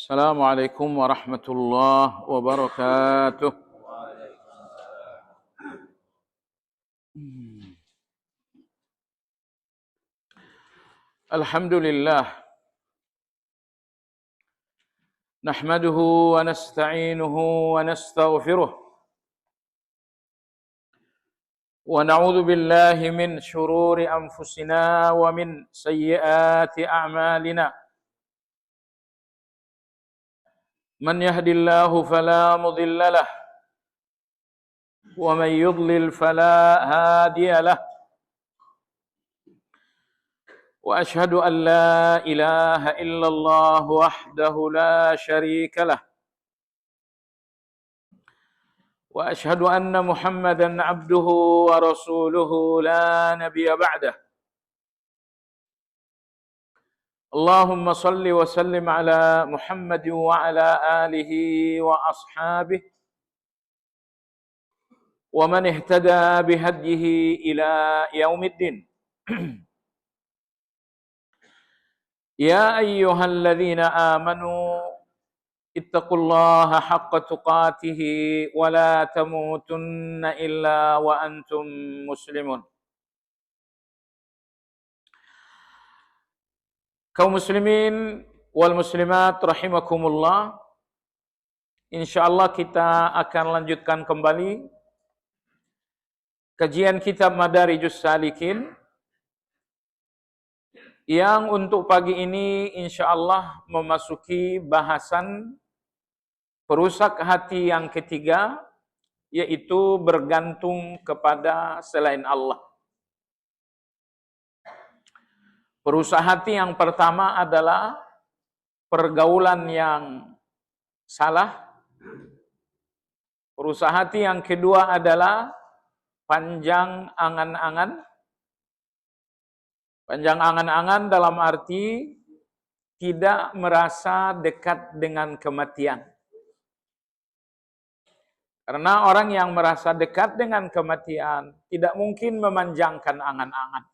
السلام عليكم ورحمة الله وبركاته. الحمد لله نحمده ونستعينه ونستغفره ونعوذ بالله من شرور أنفسنا ومن سيئات أعمالنا. من يهد الله فلا مضل له ومن يضلل فلا هادي له وأشهد أن لا إله إلا الله وحده لا شريك له وأشهد أن محمدا عبده ورسوله لا نبي بعده. اللهم صل وسلم على محمد وعلى آله وأصحابه ومن اهتدى بهديه إلى يوم الدين. يا أيها الذين آمنوا اتقوا الله حق تقاته ولا تموتن إلا وأنتم مسلمون. Kaum muslimin wal muslimat rahimakumullah, insyaallah kita akan lanjutkan kembali kajian kitab Madarijus Salikin yang untuk pagi ini insyaallah memasuki bahasan perusak hati yang ketiga, yaitu bergantung kepada selain Allah. Perusak hati yang pertama adalah pergaulan yang salah. Perusak hati yang kedua adalah panjang angan-angan. Panjang angan-angan dalam arti tidak merasa dekat dengan kematian. Karena orang yang merasa dekat dengan kematian tidak mungkin memanjangkan angan-angan.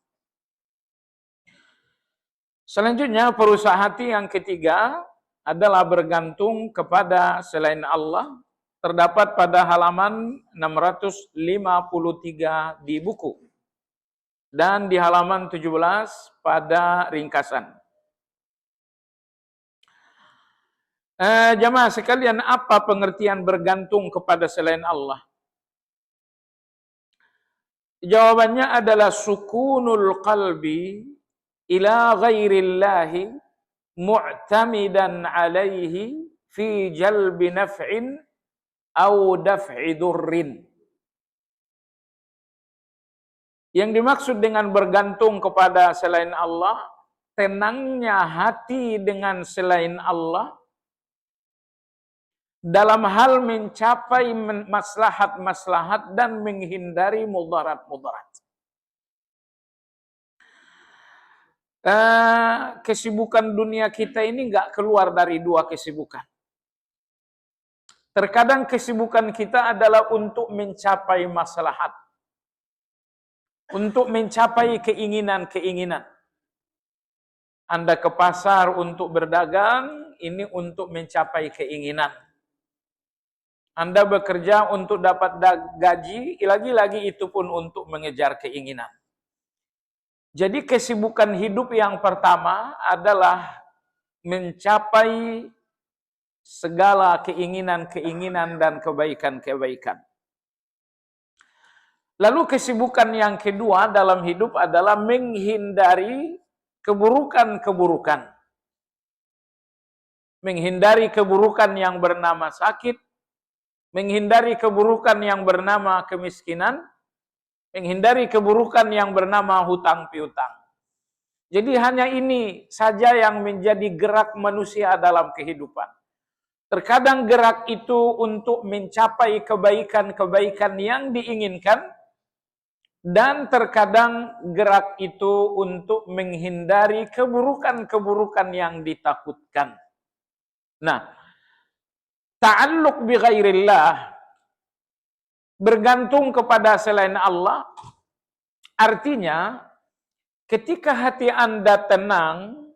Selanjutnya, perusak hati yang ketiga adalah bergantung kepada selain Allah. Terdapat pada halaman 653 di buku. Dan di halaman 17 pada ringkasan. Jamaah sekalian, apa pengertian bergantung kepada selain Allah? Jawabannya adalah sukunul qalbi ila ghairillahi mu'tamidan alaihi fi jalbi naf'in au daf'i durrin. Yang dimaksud dengan bergantung kepada selain Allah, tenangnya hati dengan selain Allah dalam hal mencapai maslahat-maslahat dan menghindari mudarat-mudarat. Kesibukan dunia kita ini nggak keluar dari dua kesibukan. Terkadang kesibukan kita adalah untuk mencapai maslahat, untuk mencapai keinginan-keinginan. Anda ke pasar untuk berdagang, ini untuk mencapai keinginan. Anda bekerja untuk dapat gaji, lagi-lagi itu pun untuk mengejar keinginan. Jadi kesibukan hidup yang pertama adalah mencapai segala keinginan-keinginan dan kebaikan-kebaikan. Lalu kesibukan yang kedua dalam hidup adalah menghindari keburukan-keburukan. Menghindari keburukan yang bernama sakit, menghindari keburukan yang bernama kemiskinan, menghindari keburukan yang bernama hutang piutang. Jadi hanya ini saja yang menjadi gerak manusia dalam kehidupan. Terkadang gerak itu untuk mencapai kebaikan-kebaikan yang diinginkan, dan terkadang gerak itu untuk menghindari keburukan-keburukan yang ditakutkan. Nah, ta'alluq bi ghairillah, bergantung kepada selain Allah, artinya ketika hati Anda tenang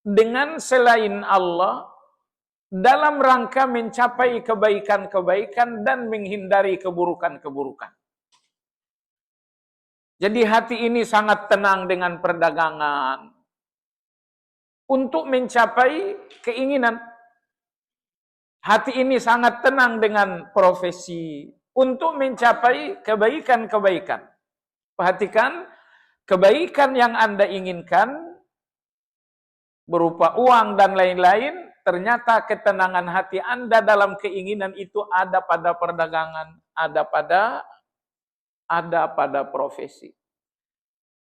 dengan selain Allah, dalam rangka mencapai kebaikan-kebaikan dan menghindari keburukan-keburukan. Jadi hati ini sangat tenang dengan perdagangan untuk mencapai keinginan. Hati ini sangat tenang dengan profesi untuk mencapai kebaikan-kebaikan. Perhatikan, kebaikan yang Anda inginkan berupa uang dan lain-lain, ternyata ketenangan hati Anda dalam keinginan itu ada pada perdagangan, ada pada profesi.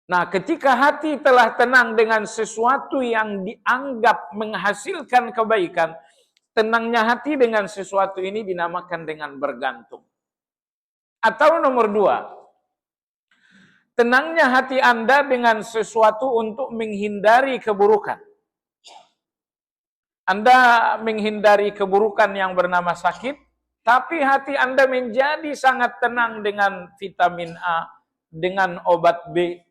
Nah, ketika hati telah tenang dengan sesuatu yang dianggap menghasilkan kebaikan, tenangnya hati dengan sesuatu ini dinamakan dengan bergantung. Atau nomor 2, tenangnya hati Anda dengan sesuatu untuk menghindari keburukan. Anda menghindari keburukan yang bernama sakit, tapi hati Anda menjadi sangat tenang dengan vitamin A, dengan obat B.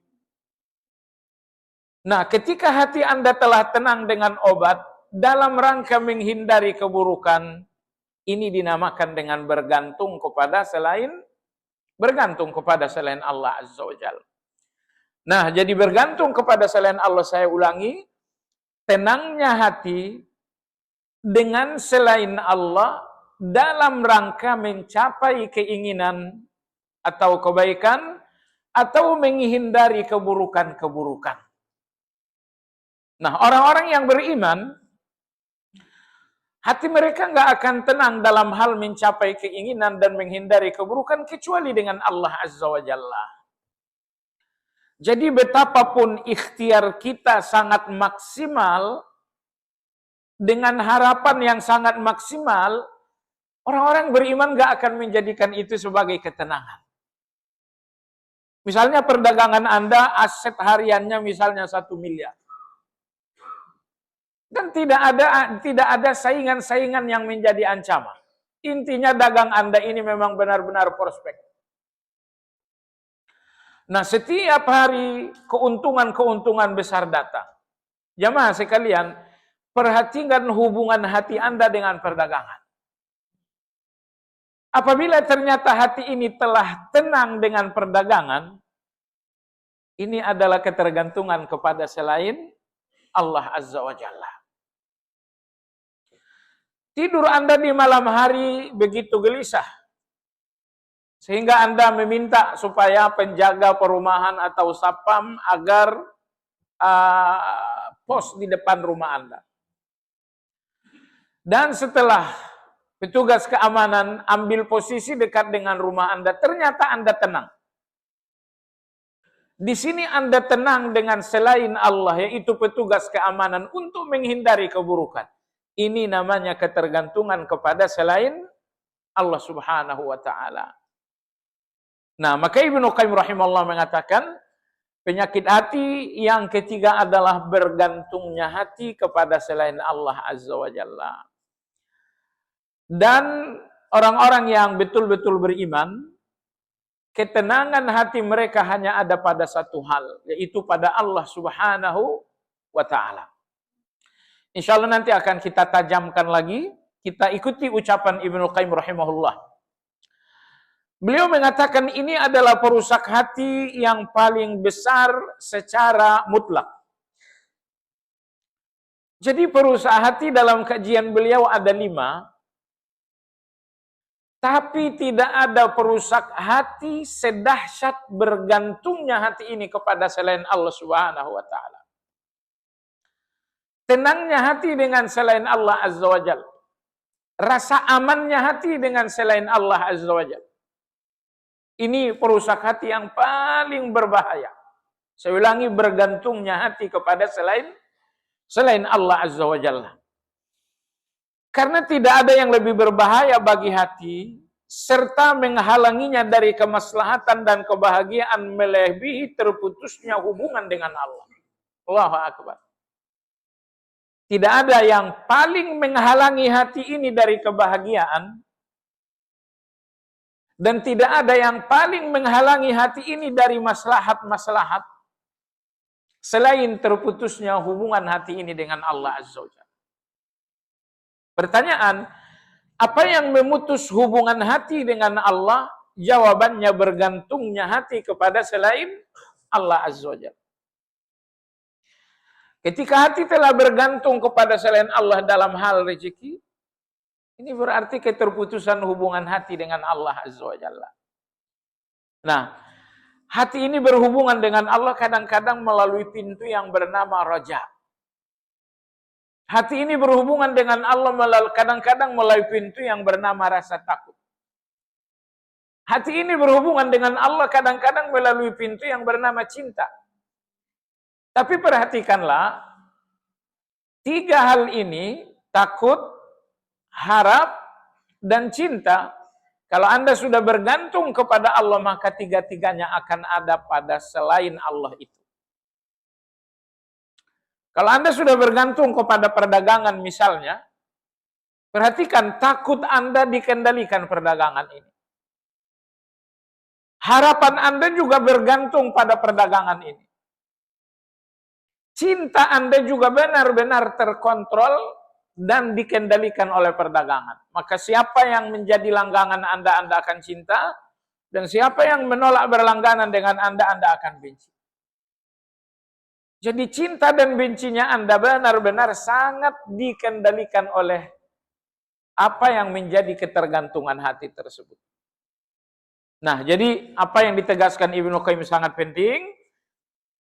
Nah, ketika hati Anda telah tenang dengan obat, dalam rangka menghindari keburukan, ini dinamakan dengan bergantung kepada selain Allah Azza wa Jalla. Nah, jadi bergantung kepada selain Allah, saya ulangi, tenangnya hati dengan selain Allah dalam rangka mencapai keinginan atau kebaikan atau menghindari keburukan-keburukan. Nah, orang-orang yang beriman, hati mereka nggak akan tenang dalam hal mencapai keinginan dan menghindari keburukan kecuali dengan Allah Azza wa Jalla. Jadi betapapun ikhtiar kita sangat maksimal, dengan harapan yang sangat maksimal, orang-orang beriman nggak akan menjadikan itu sebagai ketenangan. Misalnya perdagangan Anda, aset hariannya misalnya 1 miliar. Dan tidak ada saingan-saingan yang menjadi ancaman. Intinya dagang Anda ini memang benar-benar prospek. Nah, setiap hari keuntungan-keuntungan besar datang. Jamaah sekalian, perhatikan hubungan hati Anda dengan perdagangan. Apabila ternyata hati ini telah tenang dengan perdagangan, ini adalah ketergantungan kepada selain Allah Azza wa Jalla. Tidur Anda di malam hari begitu gelisah, sehingga Anda meminta supaya penjaga perumahan atau satpam agar pos di depan rumah Anda. Dan setelah petugas keamanan ambil posisi dekat dengan rumah Anda, ternyata Anda tenang. Di sini Anda tenang dengan selain Allah, yaitu petugas keamanan, untuk menghindari keburukan. Ini namanya ketergantungan kepada selain Allah Subhanahu wa Ta'ala. Nah, maka Ibnu Qayyim rahimahullah mengatakan, penyakit hati yang ketiga adalah bergantungnya hati kepada selain Allah Azza wa Jalla. Dan orang-orang yang betul-betul beriman, ketenangan hati mereka hanya ada pada satu hal, yaitu pada Allah Subhanahu wa Ta'ala. Insya Allah nanti akan kita tajamkan lagi. Kita ikuti ucapan Ibnu Qayyim rahimahullah. Beliau mengatakan ini adalah perusak hati yang paling besar secara mutlak. Jadi perusak hati dalam kajian beliau ada 5. Tapi tidak ada perusak hati sedahsyat bergantungnya hati ini kepada selain Allah Subhanahu wa Ta'ala. Tenangnya hati dengan selain Allah Azza wa Jalla. Rasa amannya hati dengan selain Allah Azza wa Jalla. Ini perusak hati yang paling berbahaya. Saya ulangi, bergantungnya hati kepada selain Allah Azza wa Jalla. Karena tidak ada yang lebih berbahaya bagi hati serta menghalanginya dari kemaslahatan dan kebahagiaan melebihi terputusnya hubungan dengan Allah. Allahu Akbar. Tidak ada yang paling menghalangi hati ini dari kebahagiaan, dan tidak ada yang paling menghalangi hati ini dari maslahat-maslahat selain terputusnya hubungan hati ini dengan Allah Azza wa Jalla. Pertanyaan, apa yang memutus hubungan hati dengan Allah? Jawabannya bergantungnya hati kepada selain Allah Azza wa Jalla. Ketika hati telah bergantung kepada selain Allah dalam hal rezeki, ini berarti keterputusan hubungan hati dengan Allah Azza wa Jalla. Nah, hati ini berhubungan dengan Allah kadang-kadang melalui pintu yang bernama raja. Hati ini berhubungan dengan Allah kadang-kadang melalui pintu yang bernama rasa takut. Hati ini berhubungan dengan Allah kadang-kadang melalui pintu yang bernama cinta. Tapi perhatikanlah, tiga hal ini, takut, harap, dan cinta, kalau Anda sudah bergantung kepada Allah, maka tiga-tiganya akan ada pada selain Allah itu. Kalau Anda sudah bergantung kepada perdagangan misalnya, perhatikan, takut Anda dikendalikan perdagangan ini. Harapan Anda juga bergantung pada perdagangan ini. Cinta Anda juga benar-benar terkontrol dan dikendalikan oleh perdagangan. Maka siapa yang menjadi langganan Anda, Anda akan cinta. Dan siapa yang menolak berlangganan dengan Anda akan benci. Jadi cinta dan bencinya Anda benar-benar sangat dikendalikan oleh apa yang menjadi ketergantungan hati tersebut. Nah, jadi apa yang ditegaskan Ibnu Qayyim sangat penting.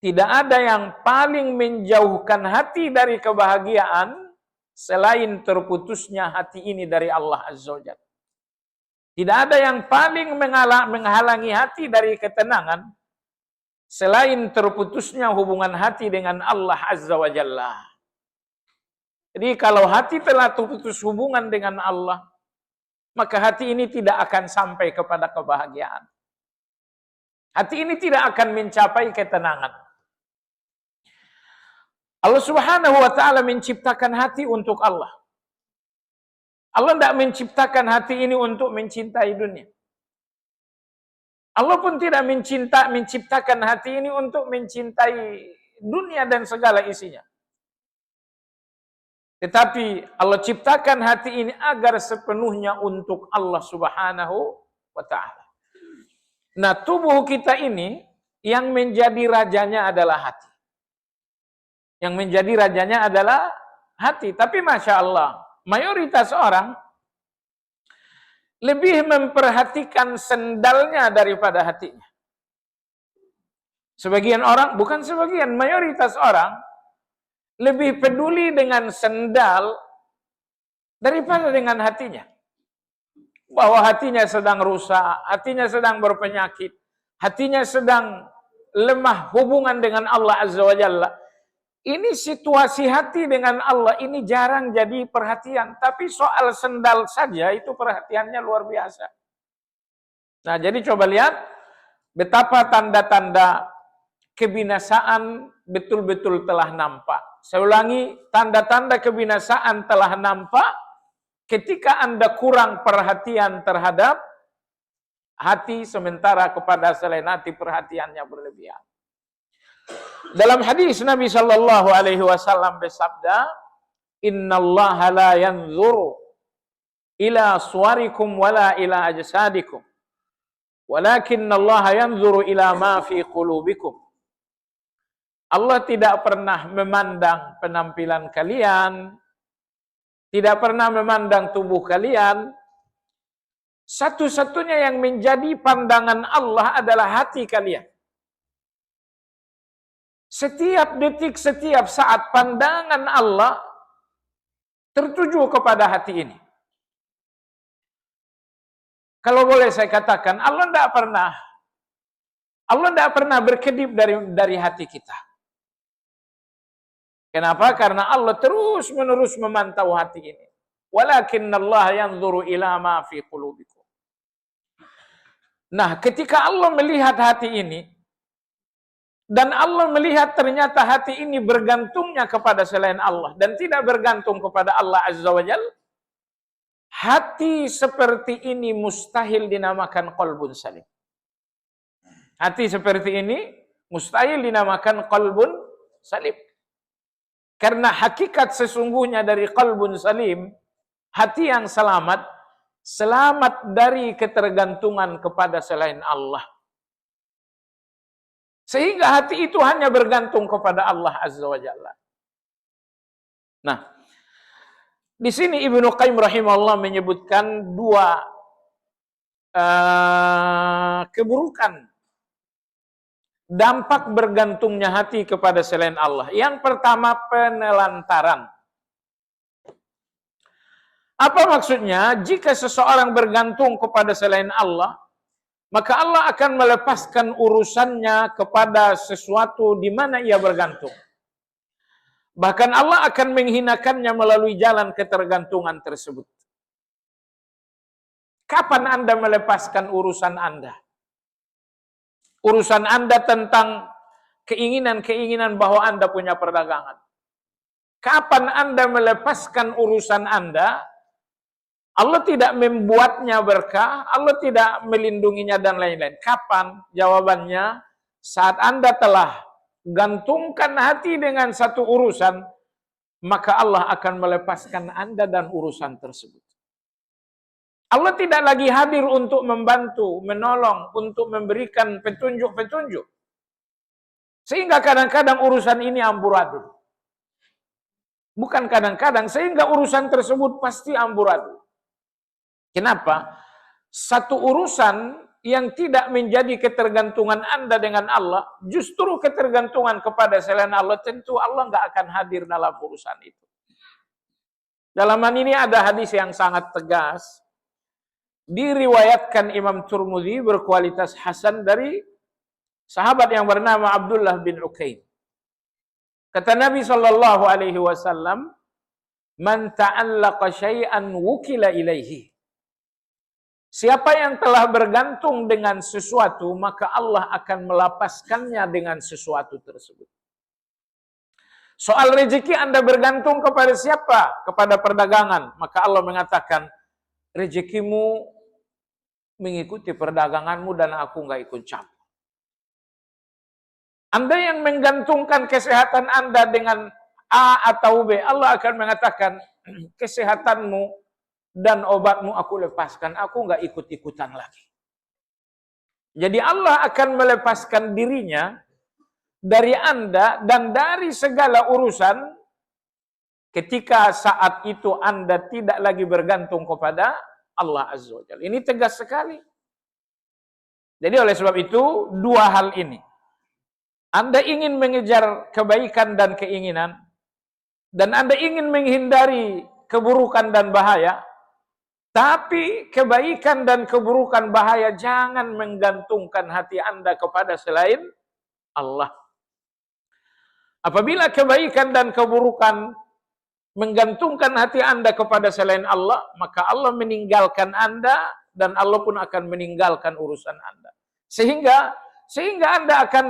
Tidak ada yang paling menjauhkan hati dari kebahagiaan selain terputusnya hati ini dari Allah Azza wa Jalla. Tidak ada yang paling menghalangi hati dari ketenangan selain terputusnya hubungan hati dengan Allah Azza wa Jalla. Jadi kalau hati telah terputus hubungan dengan Allah, maka hati ini tidak akan sampai kepada kebahagiaan. Hati ini tidak akan mencapai ketenangan. Allah Subhanahu wa Ta'ala menciptakan hati untuk Allah. Allah tidak menciptakan hati ini untuk mencintai dunia. Allah pun tidak menciptakan hati ini untuk mencintai dunia dan segala isinya. Tetapi Allah ciptakan hati ini agar sepenuhnya untuk Allah Subhanahu wa Ta'ala. Nah, tubuh kita ini yang menjadi rajanya adalah hati. Yang menjadi rajanya adalah hati. Tapi Masya Allah, mayoritas orang lebih memperhatikan sendalnya daripada hatinya. Sebagian orang, bukan sebagian, mayoritas orang lebih peduli dengan sendal daripada dengan hatinya. Bahwa hatinya sedang rusak, hatinya sedang berpenyakit, hatinya sedang lemah hubungan dengan Allah Azza wa Jalla. Ini situasi hati dengan Allah ini jarang jadi perhatian. Tapi soal sendal saja itu perhatiannya luar biasa. Nah, jadi coba lihat betapa tanda-tanda kebinasaan betul-betul telah nampak. Saya ulangi, tanda-tanda kebinasaan telah nampak ketika Anda kurang perhatian terhadap hati, sementara kepada selain hati perhatiannya berlebihan. Dalam hadis Nabi Shallallahu Alaihi Wasallam bersabda, Innallaha la yanzuru ila suwarikum wala ila ajsadikum, walakinnallaha yanzuru ila ma fi qulubikum. Allah tidak pernah memandang penampilan kalian, tidak pernah memandang tubuh kalian. Satu-satunya yang menjadi pandangan Allah adalah hati kalian. Setiap detik, setiap saat pandangan Allah tertuju kepada hati ini. Kalau boleh saya katakan, Allah tidak pernah berkedip dari hati kita. Kenapa? Karena Allah terus-menerus memantau hati ini. Walakinnallaha yanzuru ila ma fi qulubikum. Nah, ketika Allah melihat hati ini, dan Allah melihat ternyata hati ini bergantungnya kepada selain Allah, dan tidak bergantung kepada Allah Azza wa Jalla, hati seperti ini mustahil dinamakan qalbun salim. Hati seperti ini mustahil dinamakan qalbun salim. Karena hakikat sesungguhnya dari qalbun salim Hati yang selamat, selamat dari ketergantungan kepada selain Allah. Sehingga hati itu hanya bergantung kepada Allah Azza wa Jalla. Nah, di sini Ibnu Qayyim rahimahullah menyebutkan dua keburukan dampak bergantungnya hati kepada selain Allah. Yang pertama, penelantaran. Apa maksudnya? Jika seseorang bergantung kepada selain Allah, maka Allah akan melepaskan urusannya kepada sesuatu di mana ia bergantung. Bahkan Allah akan menghinakannya melalui jalan ketergantungan tersebut. Kapan Anda melepaskan urusan Anda? Urusan Anda tentang keinginan-keinginan bahwa Anda punya perdagangan. Kapan Anda melepaskan urusan Anda? Allah tidak membuatnya berkah, Allah tidak melindunginya dan lain-lain. Kapan? Jawabannya, saat Anda telah gantungkan hati dengan satu urusan, maka Allah akan melepaskan Anda dan urusan tersebut. Allah tidak lagi hadir untuk membantu, menolong, untuk memberikan petunjuk-petunjuk. Sehingga kadang-kadang urusan ini amburadul. Bukan kadang-kadang, sehingga urusan tersebut pasti amburadul. Kenapa? Satu urusan yang tidak menjadi ketergantungan Anda dengan Allah, justru ketergantungan kepada selain Allah, tentu Allah nggak akan hadir dalam urusan itu. Dalam hal ini ada hadis yang sangat tegas, diriwayatkan Imam Tirmidzi berkualitas hasan dari sahabat yang bernama Abdullah bin Uqaim. Kata Nabi sallallahu alaihi wasallam, "Man ta'allaqa syai'an wukila ilaihi." Siapa yang telah bergantung dengan sesuatu, maka Allah akan melepaskannya dengan sesuatu tersebut. Soal rezeki Anda bergantung kepada siapa? Kepada perdagangan. Maka Allah mengatakan, rezekimu mengikuti perdaganganmu dan aku nggak ikut campur. Anda yang menggantungkan kesehatan Anda dengan A atau B, Allah akan mengatakan, kesehatanmu dan obatmu aku lepaskan, aku nggak ikut-ikutan lagi. Jadi Allah akan melepaskan dirinya dari Anda dan dari segala urusan ketika saat itu Anda tidak lagi bergantung kepada Allah Azza wa Jalla. Ini tegas sekali. Jadi oleh sebab itu, dua hal ini. Anda ingin mengejar kebaikan dan keinginan, dan Anda ingin menghindari keburukan dan bahaya, tapi kebaikan dan keburukan bahaya jangan menggantungkan hati Anda kepada selain Allah. Apabila kebaikan dan keburukan menggantungkan hati Anda kepada selain Allah, maka Allah meninggalkan Anda dan Allah pun akan meninggalkan urusan Anda. Sehingga Anda akan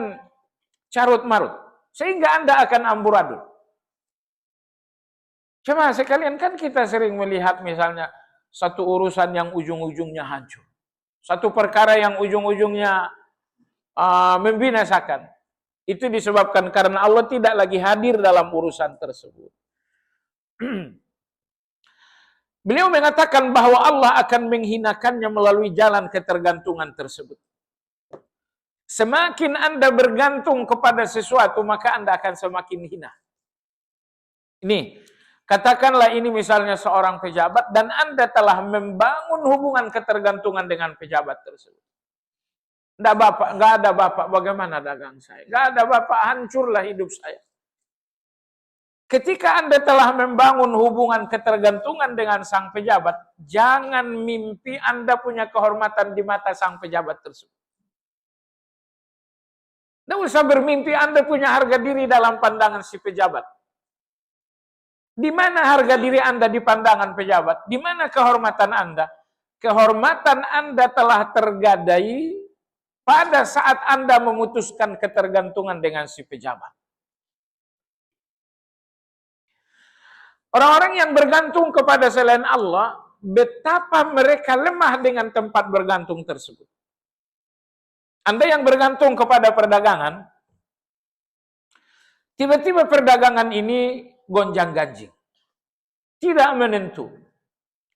carut marut. Sehingga Anda akan amburadul. Coba sekalian, kan kita sering melihat misalnya satu urusan yang ujung-ujungnya hancur. Satu perkara yang ujung-ujungnya membinasakan. Itu disebabkan karena Allah tidak lagi hadir dalam urusan tersebut. Beliau mengatakan bahwa Allah akan menghinakannya melalui jalan ketergantungan tersebut. Semakin Anda bergantung kepada sesuatu, maka Anda akan semakin hina. Ini, katakanlah ini misalnya seorang pejabat dan Anda telah membangun hubungan ketergantungan dengan pejabat tersebut. Nggak ada bapak, bagaimana dagang saya? Nggak ada bapak, hancurlah hidup saya. Ketika Anda telah membangun hubungan ketergantungan dengan sang pejabat, jangan mimpi Anda punya kehormatan di mata sang pejabat tersebut. Tidak usah bermimpi Anda punya harga diri dalam pandangan si pejabat. Di mana harga diri Anda di pandangan pejabat? Di mana kehormatan Anda? Kehormatan Anda telah tergadai pada saat Anda memutuskan ketergantungan dengan si pejabat. Orang-orang yang bergantung kepada selain Allah, betapa mereka lemah dengan tempat bergantung tersebut. Anda yang bergantung kepada perdagangan, tiba-tiba perdagangan ini gonjang-ganjing, tidak menentu.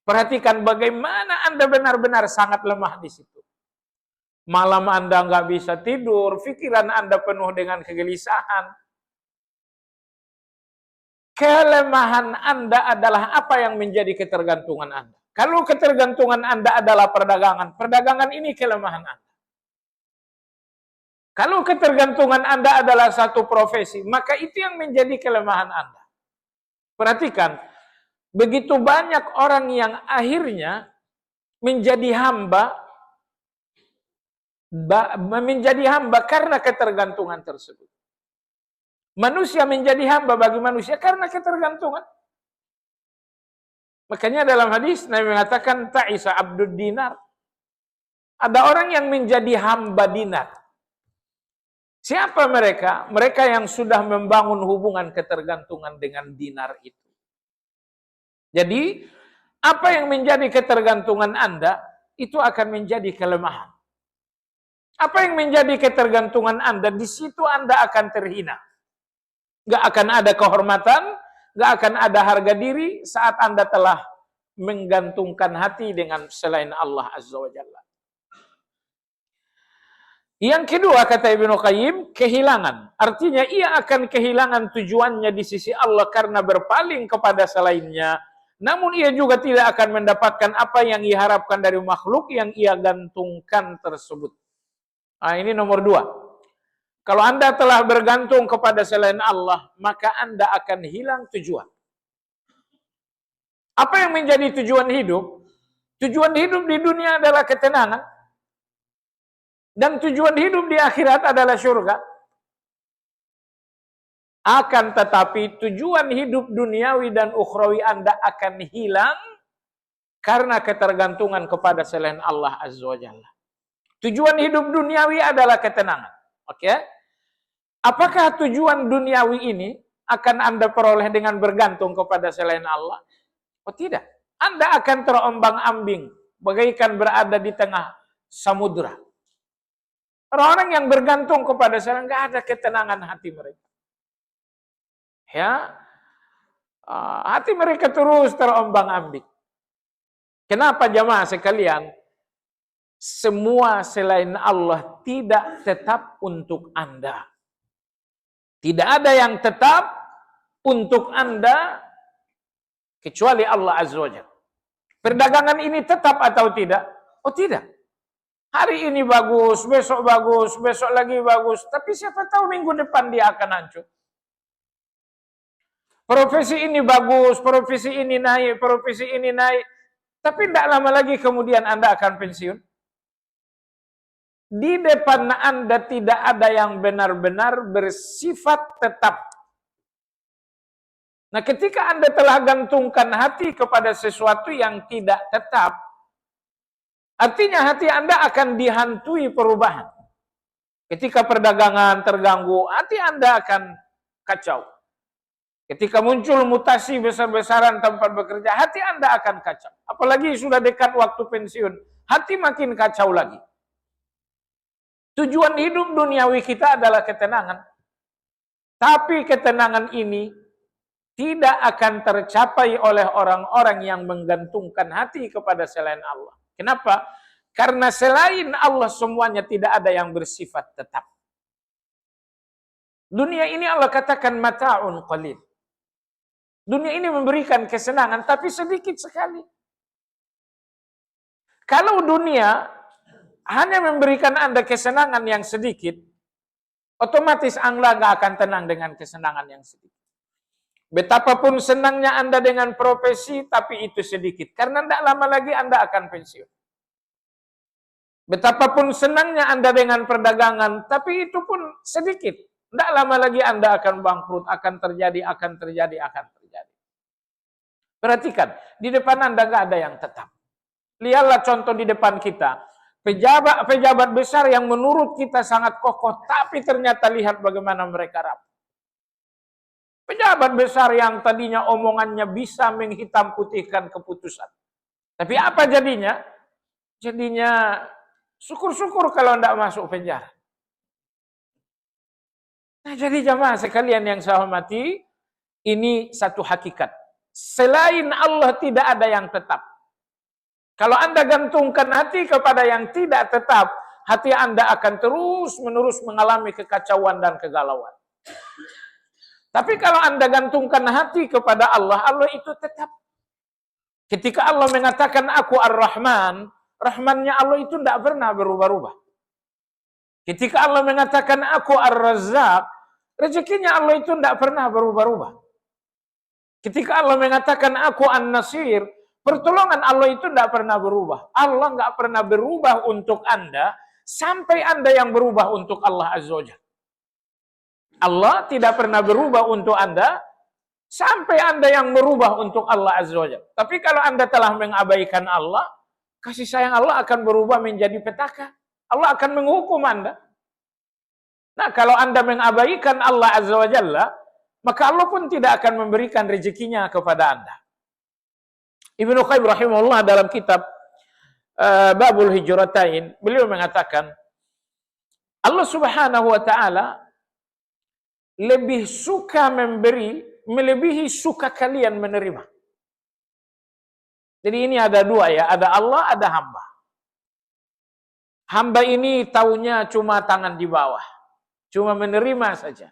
Perhatikan bagaimana Anda benar-benar sangat lemah di situ. Malam Anda nggak bisa tidur, pikiran Anda penuh dengan kegelisahan. Kelemahan Anda adalah apa yang menjadi ketergantungan Anda. Kalau ketergantungan Anda adalah perdagangan, perdagangan ini kelemahan Anda. Kalau ketergantungan Anda adalah satu profesi, maka itu yang menjadi kelemahan Anda. Perhatikan, begitu banyak orang yang akhirnya menjadi hamba karena ketergantungan tersebut. Manusia menjadi hamba bagi manusia karena ketergantungan. Makanya dalam hadis Nabi mengatakan ta'isa abdud dinar. Ada orang yang menjadi hamba dinar. Siapa mereka? Mereka yang sudah membangun hubungan ketergantungan dengan dinar itu. Jadi, apa yang menjadi ketergantungan Anda, itu akan menjadi kelemahan. Apa yang menjadi ketergantungan Anda, di situ Anda akan terhina. Gak akan ada kehormatan, gak akan ada harga diri saat Anda telah menggantungkan hati dengan selain Allah Azza wa Jalla. Yang kedua, kata Ibnu Qayyim, kehilangan. Artinya ia akan kehilangan tujuannya di sisi Allah karena berpaling kepada selainnya. Namun ia juga tidak akan mendapatkan apa yang diharapkan dari makhluk yang ia gantungkan tersebut. Nah, ini nomor 2. Kalau Anda telah bergantung kepada selain Allah, maka Anda akan hilang tujuan. Apa yang menjadi tujuan hidup? Tujuan hidup di dunia adalah ketenangan. Dan tujuan hidup di akhirat adalah surga. Akan tetapi tujuan hidup duniawi dan ukhrawi Anda akan hilang karena ketergantungan kepada selain Allah Azza wa Jalla. Tujuan hidup duniawi adalah ketenangan. Oke? Apakah tujuan duniawi ini akan Anda peroleh dengan bergantung kepada selain Allah? Oh tidak. Anda akan terombang-ambing bagaikan berada di tengah samudra. Orang-orang yang bergantung kepada selain nggak ada ketenangan hati mereka. Ya, hati mereka terus terombang-ambing. Kenapa jamaah sekalian? Semua selain Allah tidak tetap untuk Anda. Tidak ada yang tetap untuk Anda kecuali Allah Azza wa Jalla. Perdagangan ini tetap atau tidak? Oh tidak. Hari ini bagus, besok lagi bagus. Tapi siapa tahu minggu depan dia akan hancur. Profesi ini bagus, profesi ini naik. Tapi tidak lama lagi kemudian Anda akan pensiun. Di depan Anda tidak ada yang benar-benar bersifat tetap. Nah, ketika Anda telah gantungkan hati kepada sesuatu yang tidak tetap, artinya hati Anda akan dihantui perubahan. Ketika perdagangan terganggu, hati Anda akan kacau. Ketika muncul mutasi besar-besaran tempat bekerja, hati Anda akan kacau. Apalagi sudah dekat waktu pensiun, hati makin kacau lagi. Tujuan hidup duniawi kita adalah ketenangan. Tapi ketenangan ini tidak akan tercapai oleh orang-orang yang menggantungkan hati kepada selain Allah. Kenapa? Karena selain Allah semuanya tidak ada yang bersifat tetap. Dunia ini Allah katakan mata'un qalil. Dunia ini memberikan kesenangan tapi sedikit sekali. Kalau dunia hanya memberikan Anda kesenangan yang sedikit, otomatis Anda nggak akan tenang dengan kesenangan yang sedikit. Betapapun senangnya Anda dengan profesi, tapi itu sedikit. Karena tidak lama lagi Anda akan pensiun. Betapapun senangnya Anda dengan perdagangan, tapi itu pun sedikit. Tidak lama lagi Anda akan bangkrut, akan terjadi. Perhatikan, di depan Anda nggak ada yang tetap. Lihatlah contoh di depan kita. Pejabat besar yang menurut kita sangat kokoh, tapi ternyata lihat bagaimana mereka rapuh. Pejabat besar yang tadinya omongannya bisa menghitam putihkan keputusan. Tapi apa jadinya? Jadinya syukur-syukur kalau tidak masuk penjara. Nah, jadi jamaah sekalian yang saya hormati, ini satu hakikat. Selain Allah tidak ada yang tetap. Kalau Anda gantungkan hati kepada yang tidak tetap, hati Anda akan terus-menerus mengalami kekacauan dan kegalauan. Tapi kalau Anda gantungkan hati kepada Allah, Allah itu tetap. Ketika Allah mengatakan aku Ar-Rahman, Rahmannya Allah itu tidak pernah berubah-ubah. Ketika Allah mengatakan aku Ar-Razzaq, rezekinya Allah itu tidak pernah berubah-ubah. Ketika Allah mengatakan aku An-Nasir, pertolongan Allah itu tidak pernah berubah. Allah nggak pernah berubah untuk Anda, sampai Anda yang berubah untuk Allah Azza wa Jalla. Allah tidak pernah berubah untuk Anda, sampai Anda yang berubah untuk Allah Azza wa Jalla. Tapi kalau Anda telah mengabaikan Allah, kasih sayang Allah akan berubah menjadi petaka. Allah akan menghukum Anda. Nah, kalau Anda mengabaikan Allah Azza wa Jalla, maka Allah pun tidak akan memberikan rezekinya kepada Anda. Ibnu Qayyim rahimahullah dalam kitab Babul Hijratain, beliau mengatakan, Allah Subhanahu wa taala lebih suka memberi melebihi suka kalian menerima. Jadi ini ada dua ya, ada Allah, ada hamba. Hamba ini taunya cuma tangan di bawah, cuma menerima saja.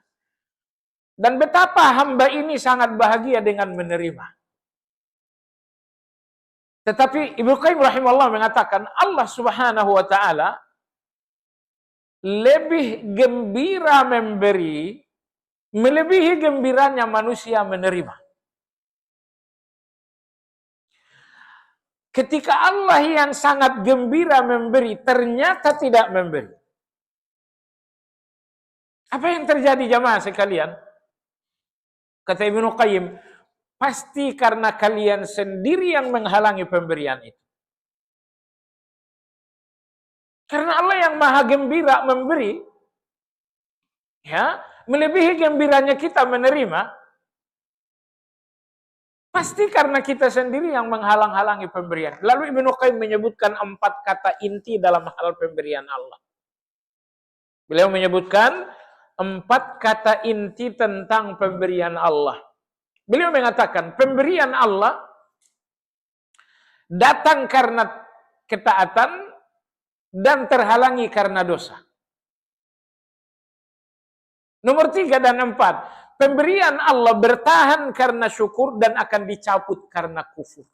Dan betapa hamba ini sangat bahagia dengan menerima. Tetapi Ibnu Qayyim rahimahullah mengatakan Allah Subhanahu wa taala lebih gembira memberi melebihi gembiranya manusia menerima. Ketika Allah yang sangat gembira memberi ternyata tidak memberi. Apa yang terjadi jamaah sekalian? Kata Ibnu Qayyim, pasti karena kalian sendiri yang menghalangi pemberian itu. Karena Allah yang maha gembira memberi, ya, melebihi gembiranya kita menerima, pasti karena kita sendiri yang menghalang-halangi pemberian. Lalu Ibnu Qayyim menyebutkan 4 kata inti dalam hal pemberian Allah. Beliau menyebutkan 4 kata inti tentang pemberian Allah. Beliau mengatakan, pemberian Allah datang karena ketaatan dan terhalangi karena dosa. Nomor 3 dan 4, pemberian Allah bertahan karena syukur dan akan dicabut karena kufur.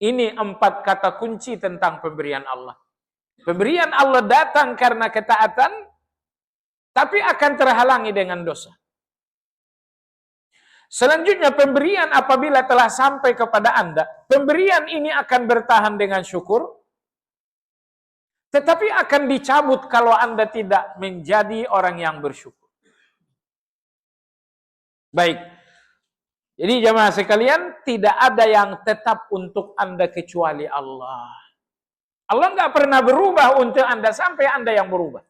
Ini 4 kata kunci tentang pemberian Allah. Pemberian Allah datang karena ketaatan, tapi akan terhalangi dengan dosa. Selanjutnya pemberian apabila telah sampai kepada Anda, pemberian ini akan bertahan dengan syukur, tetapi akan dicabut kalau Anda tidak menjadi orang yang bersyukur. Baik. Jadi jemaah sekalian, tidak ada yang tetap untuk Anda kecuali Allah. Allah nggak pernah berubah untuk Anda sampai Anda yang berubah.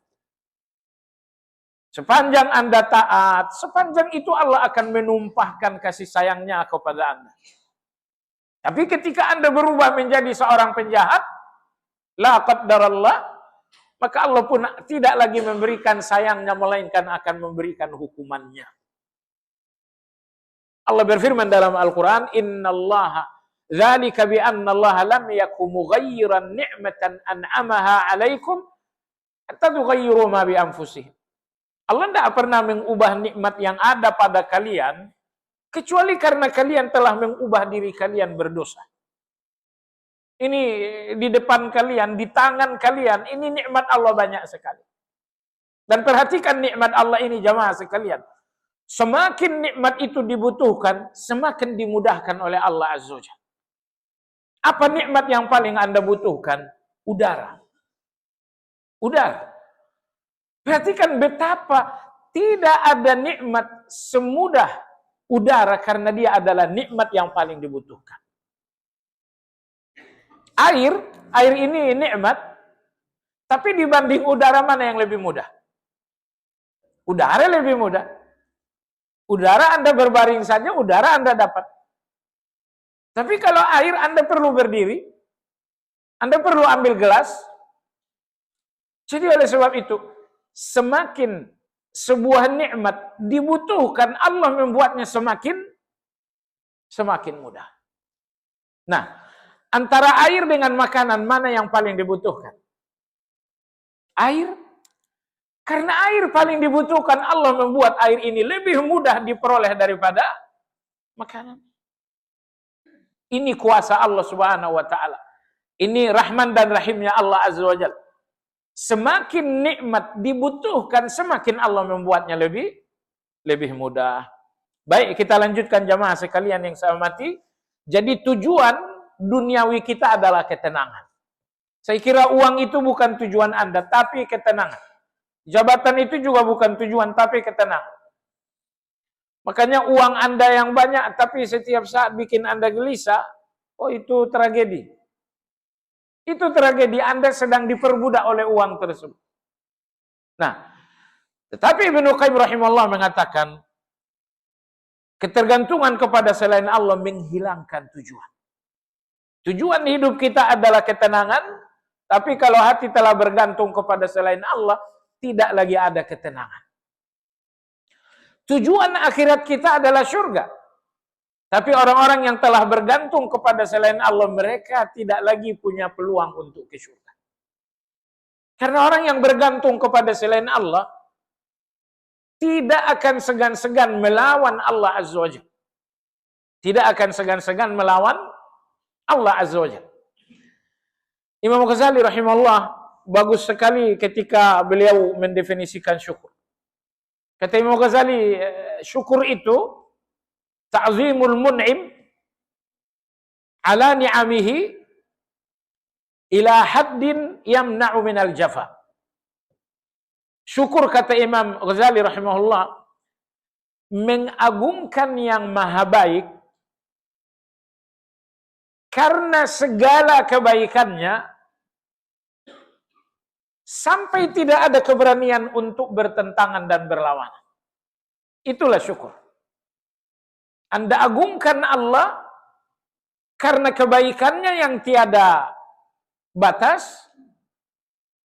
Sepanjang Anda taat, sepanjang itu Allah akan menumpahkan kasih sayangnya kepada Anda. Tapi ketika Anda berubah menjadi seorang penjahat, la qaddarallah, maka Allah pun tidak lagi memberikan sayangnya, melainkan akan memberikan hukumannya. Allah berfirman dalam Al-Quran, innallaha dzalika bi annallaha lam yakum mughayyiran ni'matan an'amaha 'alaikum hatta tughayyiru ma bi anfusihim. Allah tidak pernah mengubah nikmat yang ada pada kalian, kecuali karena kalian telah mengubah diri kalian berdosa. Ini di depan kalian, di tangan kalian, ini nikmat Allah banyak sekali. Dan perhatikan nikmat Allah ini jamaah sekalian. Semakin nikmat itu dibutuhkan, semakin dimudahkan oleh Allah Azza wa Jalla. Apa nikmat yang paling Anda butuhkan? Udara. Udara. Perhatikan betapa tidak ada nikmat semudah udara karena dia adalah nikmat yang paling dibutuhkan. Air ini nikmat, tapi dibanding udara mana yang lebih mudah? Udara lebih mudah. Udara Anda berbaring saja, udara Anda dapat. Tapi kalau air Anda perlu berdiri, Anda perlu ambil gelas. Jadi oleh sebab itu, semakin sebuah nikmat dibutuhkan, Allah membuatnya semakin mudah. Nah, Antara air dengan makanan, mana yang paling dibutuhkan? Air. Karena air paling dibutuhkan, Allah membuat air ini lebih mudah diperoleh daripada makanan. Ini kuasa Allah Subhanahu wa taala. Ini rahman dan rahimnya Allah Azza wa Jalla. Semakin nikmat dibutuhkan, semakin Allah membuatnya lebih mudah. Baik, kita lanjutkan jamaah sekalian yang saya hormati. Jadi tujuan duniawi kita adalah ketenangan. Saya kira uang itu bukan tujuan Anda, tapi ketenangan. Jabatan itu juga bukan tujuan, tapi ketenangan. Makanya uang Anda yang banyak, tapi setiap saat bikin Anda gelisah, oh itu tragedi. Itu tragedi, Anda sedang diperbudak oleh uang tersebut. Nah, tetapi Ibnu Qayyim rahimahullah mengatakan, ketergantungan kepada selain Allah menghilangkan tujuan. Tujuan hidup kita adalah ketenangan, tapi kalau hati telah bergantung kepada selain Allah, tidak lagi ada ketenangan. Tujuan akhirat kita adalah surga. Tapi orang-orang yang telah bergantung kepada selain Allah, mereka tidak lagi punya peluang untuk ke surga. Karena orang yang bergantung kepada selain Allah, tidak akan segan-segan melawan Allah Azza wa Jalla. Tidak akan segan-segan melawan Allah Azza wa Jalla. Imam Ghazali rahimahullah bagus sekali ketika beliau mendefinisikan syukur. Kata Imam Ghazali, syukur itu ta'zimul mun'im ala ni'amihi ila haddin yamna'u minal jafa. Syukur, kata Imam Ghazali rahimahullah, mengagungkan yang maha baik karena segala kebaikannya sampai tidak ada keberanian untuk bertentangan dan berlawanan. Itulah syukur. Anda agungkan Allah karena kebaikannya yang tiada batas,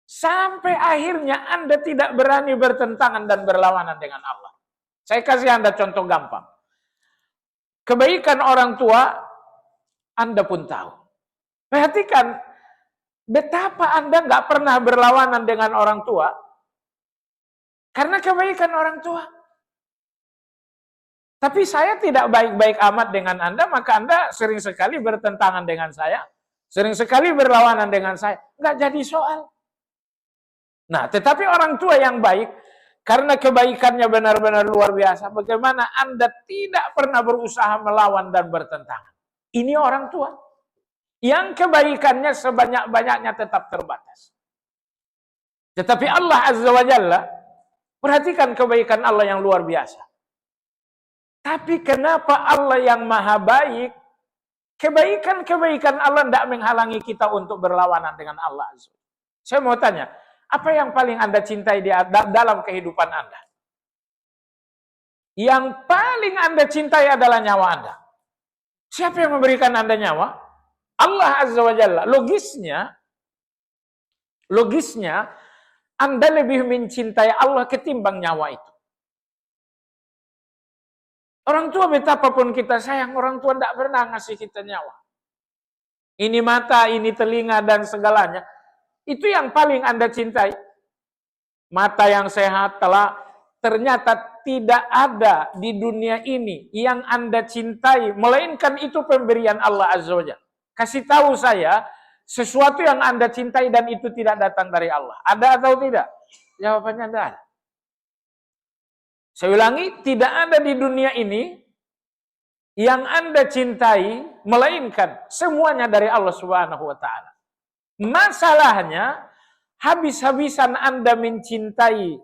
sampai akhirnya Anda tidak berani bertentangan dan berlawanan dengan Allah. Saya kasih Anda contoh gampang. Kebaikan orang tua, Anda pun tahu. Perhatikan, betapa Anda nggak pernah berlawanan dengan orang tua karena kebaikan orang tua. Tapi saya tidak baik-baik amat dengan Anda, maka Anda sering sekali bertentangan dengan saya, sering sekali berlawanan dengan saya. Nggak jadi soal. Nah, tetapi orang tua yang baik, karena kebaikannya benar-benar luar biasa, bagaimana Anda tidak pernah berusaha melawan dan bertentangan. Ini orang tua yang kebaikannya sebanyak-banyaknya tetap terbatas. Tetapi Allah Azza wa Jalla, perhatikan kebaikan Allah yang luar biasa. Tapi kenapa Allah yang maha baik, kebaikan-kebaikan Allah tidak menghalangi kita untuk berlawanan dengan Allah Azza wa Jalla? Saya mau tanya, apa yang paling Anda cintai dalam kehidupan Anda? Yang paling Anda cintai adalah nyawa Anda. Siapa yang memberikan Anda nyawa? Allah Azza wa Jalla. Logisnya, Anda lebih mencintai Allah ketimbang nyawa itu. Orang tua betapapun kita sayang, orang tua tidak pernah ngasih kita nyawa. Ini mata, ini telinga, dan segalanya. Itu yang paling Anda cintai. Mata yang sehat ternyata tidak ada di dunia ini yang Anda cintai, melainkan itu pemberian Allah Azza wa Jalla. Kasih tahu saya sesuatu yang Anda cintai dan itu tidak datang dari Allah. Ada atau tidak? Jawabannya tidak ada. Saya ulangi, tidak ada di dunia ini yang Anda cintai, melainkan semuanya dari Allah Subhanahu wa Ta'ala. Masalahnya, habis-habisan Anda mencintai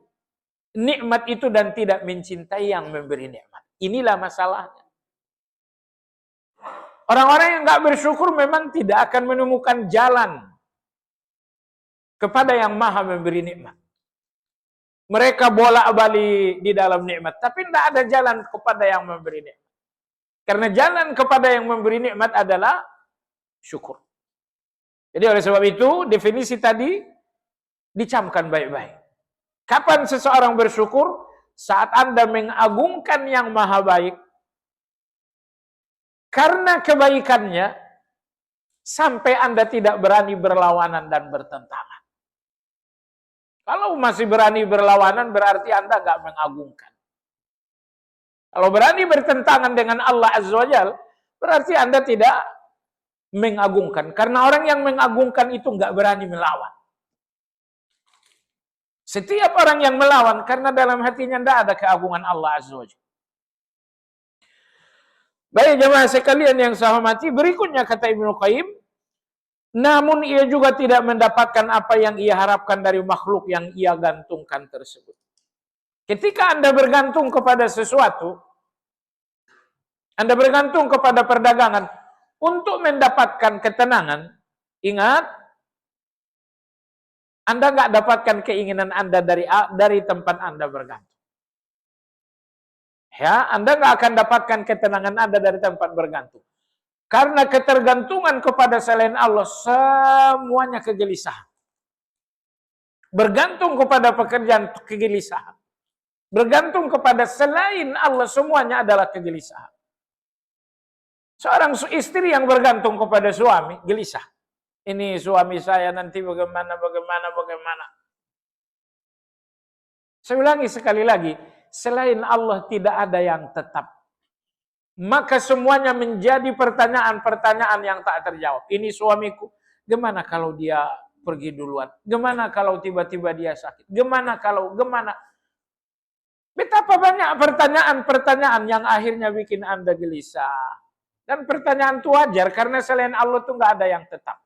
nikmat itu dan tidak mencintai yang memberi nikmat. Inilah masalahnya. Orang-orang yang nggak bersyukur memang tidak akan menemukan jalan kepada yang maha memberi nikmat. Mereka bolak-balik di dalam nikmat, tapi tidak ada jalan kepada yang memberi nikmat. Karena jalan kepada yang memberi nikmat adalah syukur. Jadi oleh sebab itu, definisi tadi dicamkan baik-baik. Kapan seseorang bersyukur? Saat Anda mengagungkan yang maha baik, karena kebaikannya, sampai Anda tidak berani berlawanan dan bertentangan. Kalau masih berani berlawanan berarti Anda nggak mengagungkan. Kalau berani bertentangan dengan Allah Azza wa Jalla, berarti Anda tidak mengagungkan. Karena orang yang mengagungkan itu nggak berani melawan. Setiap orang yang melawan karena dalam hatinya tidak ada keagungan Allah Azza wa Jalla. Baik jemaah sekalian yang saya hormati, berikutnya kata Ibnu Qayyim, namun ia juga tidak mendapatkan apa yang ia harapkan dari makhluk yang ia gantungkan tersebut. Ketika Anda bergantung kepada sesuatu, Anda bergantung kepada perdagangan untuk mendapatkan ketenangan, ingat, Anda nggak dapatkan keinginan Anda dari tempat Anda bergantung. Ya, Anda nggak akan dapatkan ketenangan Anda dari tempat bergantung. Karena ketergantungan kepada selain Allah semuanya kegelisahan. Bergantung kepada pekerjaan kegelisahan. Bergantung kepada selain Allah semuanya adalah kegelisahan. Seorang istri yang bergantung kepada suami gelisah. Ini suami saya nanti bagaimana. Saya ulangi sekali lagi, selain Allah tidak ada yang tetap. Maka semuanya menjadi pertanyaan-pertanyaan yang tak terjawab. Ini suamiku, gimana kalau dia pergi duluan? Gimana kalau tiba-tiba dia sakit? Gimana? Betapa banyak pertanyaan-pertanyaan yang akhirnya bikin Anda gelisah. Dan pertanyaan itu wajar, karena selain Allah itu nggak ada yang tetap.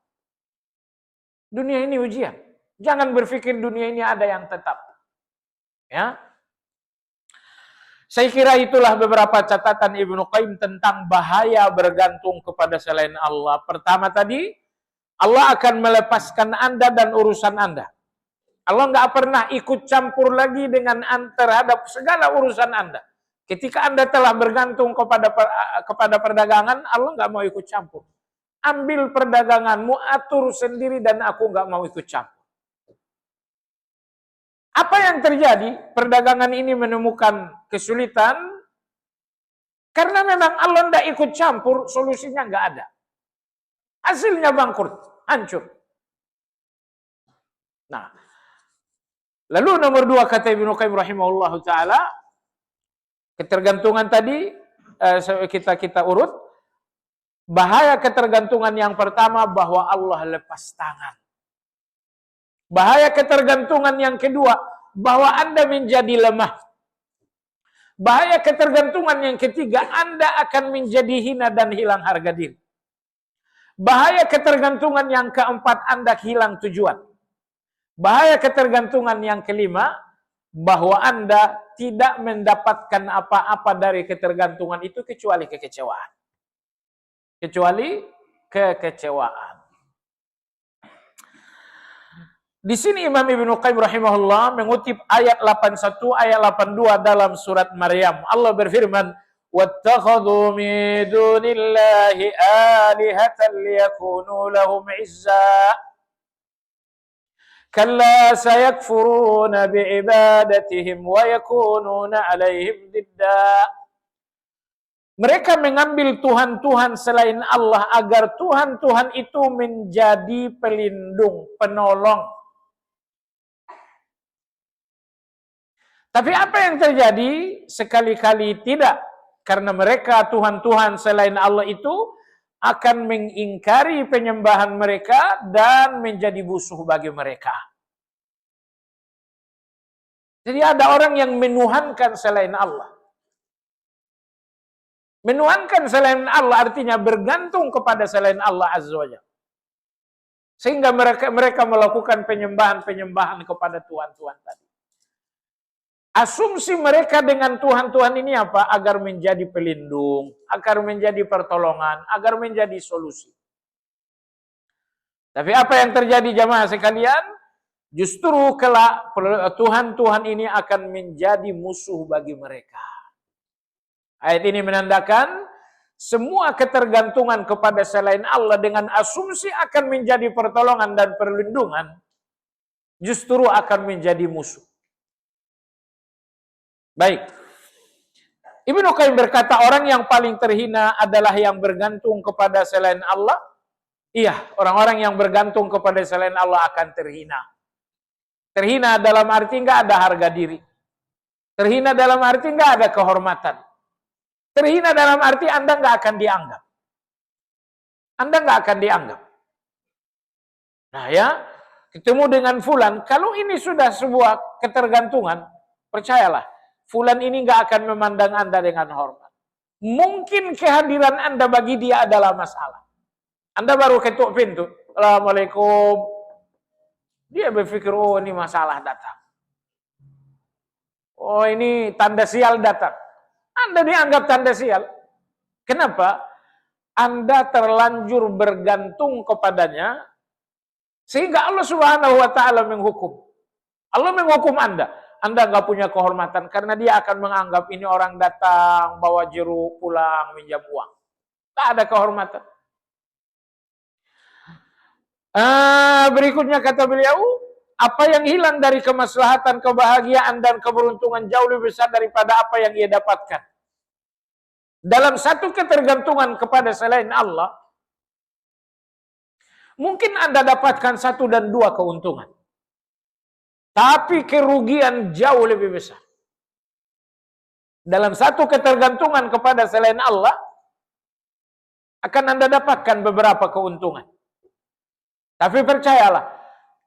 Dunia ini ujian. Jangan berpikir dunia ini ada yang tetap. Ya. Saya kira itulah beberapa catatan Ibnu Qayyim tentang bahaya bergantung kepada selain Allah. Pertama tadi, Allah akan melepaskan Anda dan urusan Anda. Allah nggak pernah ikut campur lagi terhadap segala urusan Anda. Ketika Anda telah bergantung kepada perdagangan, Allah nggak mau ikut campur. Ambil perdaganganmu, atur sendiri dan aku nggak mau ikut campur. Apa yang terjadi? Perdagangan ini menemukan kesulitan karena memang Allah tidak ikut campur, solusinya nggak ada. Hasilnya bangkrut, hancur. Nah, lalu nomor 2 kata Ibnu Qayyim rahimahullahu taala, ketergantungan tadi kita urut. Bahaya ketergantungan yang pertama bahwa Allah lepas tangan. Bahaya ketergantungan yang kedua, bahwa Anda menjadi lemah. Bahaya ketergantungan yang ketiga, Anda akan menjadi hina dan hilang harga diri. Bahaya ketergantungan yang keempat, Anda hilang tujuan. Bahaya ketergantungan yang kelima, bahwa Anda tidak mendapatkan apa-apa dari ketergantungan itu kecuali kekecewaan. Di sini Imam Ibnu Qayyim rahimahullah mengutip ayat 81, ayat 82 dalam surat Maryam. Allah berfirman, "Wattakhadhu min dunillahi alihatan liyakunu lahum 'izza. Kalla sayakfuruna bi'ibadatihim wa yakununa 'alaihim didda." Mereka mengambil Tuhan-Tuhan selain Allah agar Tuhan-Tuhan itu menjadi pelindung, penolong. Tapi apa yang terjadi? Sekali-kali tidak. Karena mereka Tuhan-Tuhan selain Allah itu akan mengingkari penyembahan mereka dan menjadi musuh bagi mereka. Jadi ada orang yang menuhankan selain Allah. Menuhankan selain Allah artinya bergantung kepada selain Allah Azza wa Jalla. Sehingga mereka melakukan penyembahan-penyembahan kepada Tuhan-Tuhan tadi. Asumsi mereka dengan Tuhan-Tuhan ini apa? Agar menjadi pelindung, agar menjadi pertolongan, agar menjadi solusi. Tapi apa yang terjadi jamaah sekalian? Justru kelak Tuhan-Tuhan ini akan menjadi musuh bagi mereka. Ayat ini menandakan semua ketergantungan kepada selain Allah dengan asumsi akan menjadi pertolongan dan perlindungan justru akan menjadi musuh. Baik. Ibnu Qayyim berkata orang yang paling terhina adalah yang bergantung kepada selain Allah, Iya, orang-orang yang bergantung kepada selain Allah akan terhina. Terhina dalam arti nggak ada harga diri. Terhina dalam arti nggak ada kehormatan. Terhina dalam arti Anda nggak akan dianggap. Anda nggak akan dianggap. Nah ya, ketemu dengan fulan, kalau ini sudah sebuah ketergantungan, percayalah, fulan ini nggak akan memandang Anda dengan hormat. Mungkin kehadiran Anda bagi dia adalah masalah. Anda baru ketuk pintu, Assalamualaikum. Dia berpikir, oh ini masalah datang. Oh ini tanda sial datang. Anda dianggap tanda sial. Kenapa? Anda terlanjur bergantung kepadanya, sehingga Allah Subhanahu wa Ta'ala menghukum. Allah menghukum Anda. Anda nggak punya kehormatan karena dia akan menganggap ini orang datang bawa jeruk pulang minjam uang. Tak ada kehormatan. Berikutnya kata beliau, apa yang hilang dari kemaslahatan, kebahagiaan dan keberuntungan jauh lebih besar daripada apa yang ia dapatkan. Dalam satu ketergantungan kepada selain Allah, mungkin Anda dapatkan satu dan dua keuntungan. Tapi kerugian jauh lebih besar. Dalam satu ketergantungan kepada selain Allah, akan Anda dapatkan beberapa keuntungan. Tapi percayalah,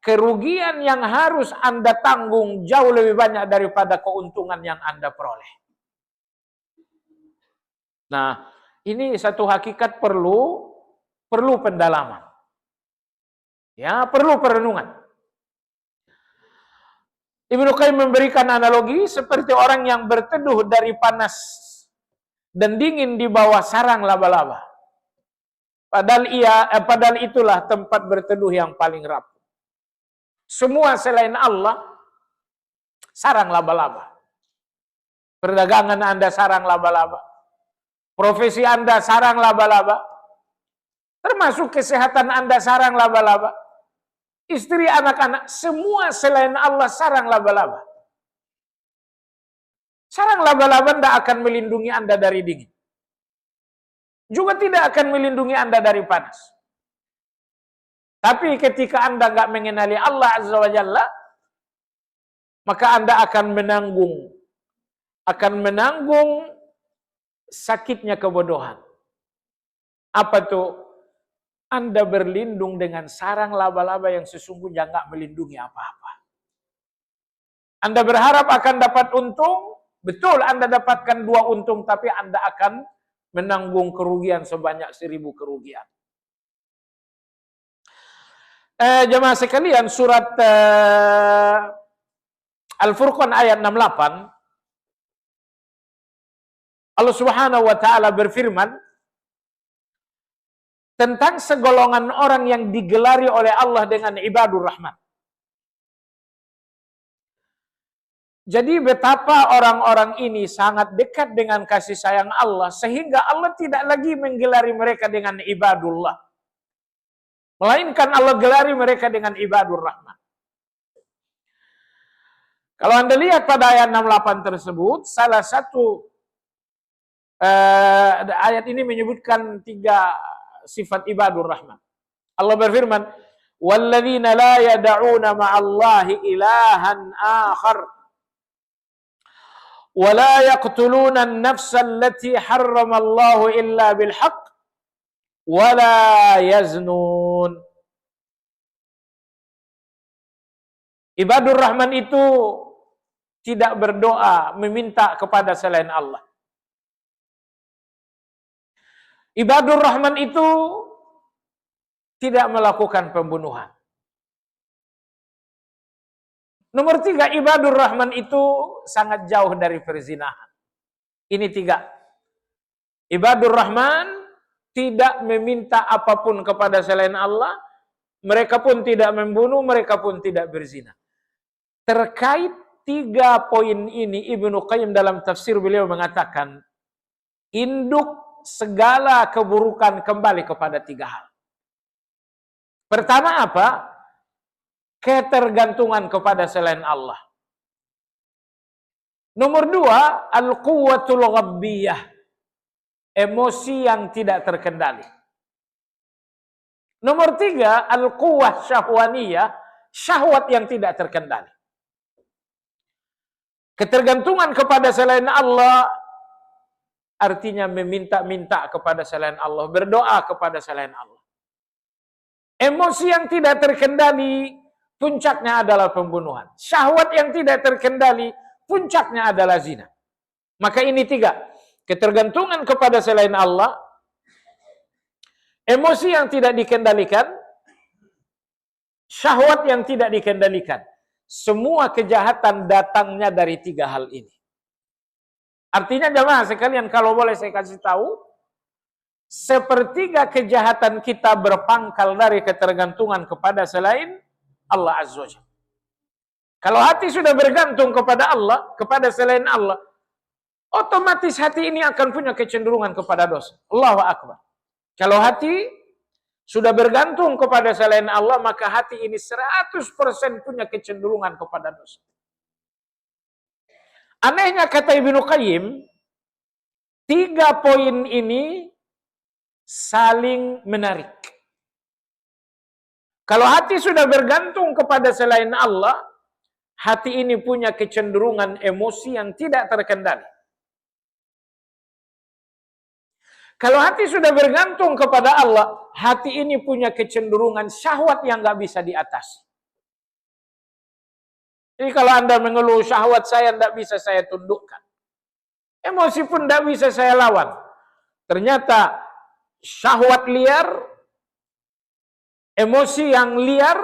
kerugian yang harus Anda tanggung jauh lebih banyak daripada keuntungan yang Anda peroleh. Nah, ini satu hakikat perlu pendalaman. Ya, perlu perenungan. Ibnu Qayyim memberikan analogi seperti orang yang berteduh dari panas dan dingin di bawah sarang laba-laba. Padahal itulah tempat berteduh yang paling rapuh. Semua selain Allah sarang laba-laba. Perdagangan Anda sarang laba-laba. Profesi Anda sarang laba-laba. Termasuk kesehatan Anda sarang laba-laba. Istri, anak-anak, semua selain Allah sarang laba-laba. Sarang laba-laba tidak akan melindungi Anda dari dingin. Juga tidak akan melindungi Anda dari panas. Tapi ketika Anda nggak mengenali Allah Azza wa Jalla, maka Anda akan menanggung sakitnya kebodohan. Apa tuh? Anda berlindung dengan sarang laba-laba yang sesungguhnya nggak melindungi apa-apa. Anda berharap akan dapat untung, betul Anda dapatkan 2 untung, tapi Anda akan menanggung kerugian sebanyak 1000 kerugian. Jemaah sekalian, surat Al-Furqan ayat 68, Allah Subhanahu wa Ta'ala berfirman tentang segolongan orang yang digelari oleh Allah dengan ibadur rahman. Jadi betapa orang-orang ini sangat dekat dengan kasih sayang Allah, sehingga Allah tidak lagi menggelari mereka dengan ibadullah, melainkan Allah gelari mereka dengan ibadur rahman. Kalau Anda lihat pada ayat 68 tersebut, salah satu ayat ini menyebutkan 3 sifat ibadur rahman. Allah berfirman, "Walladzina la yad'una ma'allahi ilahan akhar wa la yaqtuluna an-nafsa allati harrama Allahu illa bil haqq wa la yaznun." Ibadur rahman itu tidak berdoa meminta kepada selain Allah. Ibadur rahman itu tidak melakukan pembunuhan. Nomor 3, ibadur rahman itu sangat jauh dari perzinahan. Ini 3. Ibadur rahman tidak meminta apapun kepada selain Allah, mereka pun tidak membunuh, mereka pun tidak berzina. Terkait 3 poin ini, Ibnu Qayyim dalam tafsir beliau mengatakan, induk segala keburukan kembali kepada 3 hal. Pertama apa? Ketergantungan kepada selain Allah. Nomor 2, al-quwwatul ghabbiyah. Emosi yang tidak terkendali. Nomor 3, al-quwwah syahwaniyah, syahwat yang tidak terkendali. Ketergantungan kepada selain Allah artinya meminta-minta kepada selain Allah, berdoa kepada selain Allah. Emosi yang tidak terkendali, puncaknya adalah pembunuhan. Syahwat yang tidak terkendali, puncaknya adalah zina. Maka ini 3, ketergantungan kepada selain Allah, emosi yang tidak dikendalikan, syahwat yang tidak dikendalikan. Semua kejahatan datangnya dari 3 hal ini. Artinya jemaah sekalian, kalau boleh saya kasih tahu, sepertiga kejahatan kita berpangkal dari ketergantungan kepada selain Allah Azza wa Jalla. Kalau hati sudah bergantung kepada Allah, kepada selain Allah, otomatis hati ini akan punya kecenderungan kepada dosa. Allahu Akbar. Kalau hati sudah bergantung kepada selain Allah, maka hati ini 100% punya kecenderungan kepada dosa. Anehnya kata Ibnu Qayyim, 3 poin ini saling menarik. Kalau hati sudah bergantung kepada selain Allah, hati ini punya kecenderungan emosi yang tidak terkendali. Kalau hati sudah bergantung kepada Allah, hati ini punya kecenderungan syahwat yang nggak bisa diatasi. Jadi kalau Anda mengeluh syahwat saya tidak bisa saya tundukkan, emosi pun tidak bisa saya lawan. Ternyata syahwat liar, emosi yang liar,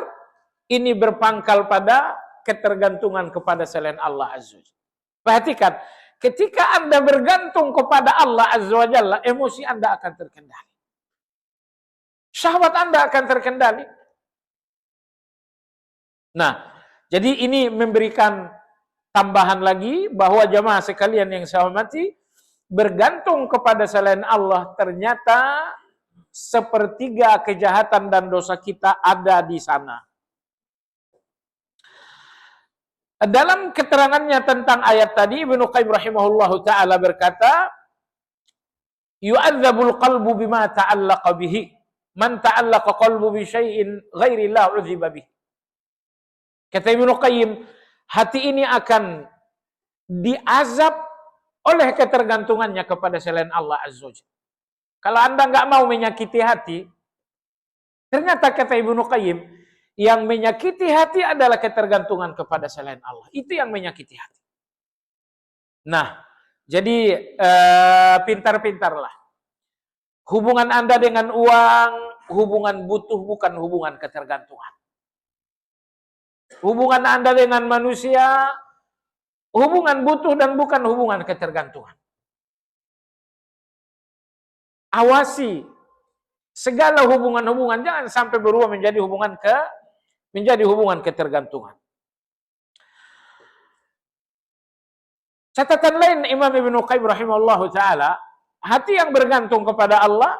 ini berpangkal pada ketergantungan kepada selain Allah Azza wa Jalla. Perhatikan, ketika Anda bergantung kepada Allah Azza wa Jalla, emosi Anda akan terkendali. Syahwat Anda akan terkendali. Nah, jadi ini memberikan tambahan lagi bahwa jamaah sekalian yang saya hormati, bergantung kepada selain Allah ternyata sepertiga kejahatan dan dosa kita ada di sana. Dalam keterangannya tentang ayat tadi, Ibnu Qayyim rahimahullahu ta'ala berkata, yu'adzabul qalbu bima ta'allaqa bihi. Man ta'allaqa qalbu bi syai'in ghairi Allah udziba bihi. Kata Ibnu Qayyim, hati ini akan diazab oleh ketergantungannya kepada selain Allah Azza wa Jalla. Kalau Anda nggak mau menyakiti hati, ternyata kata Ibnu Qayyim, yang menyakiti hati adalah ketergantungan kepada selain Allah. Itu yang menyakiti hati. Nah, jadi pintar-pintarlah. Hubungan Anda dengan uang, hubungan butuh bukan hubungan ketergantungan. Hubungan Anda dengan manusia, hubungan butuh dan bukan hubungan ketergantungan. Awasi segala hubungan-hubungan, jangan sampai berubah menjadi hubungan ketergantungan. Catatan lain Imam Ibnu Qayyim rahimahullahu ta'ala, hati yang bergantung kepada Allah,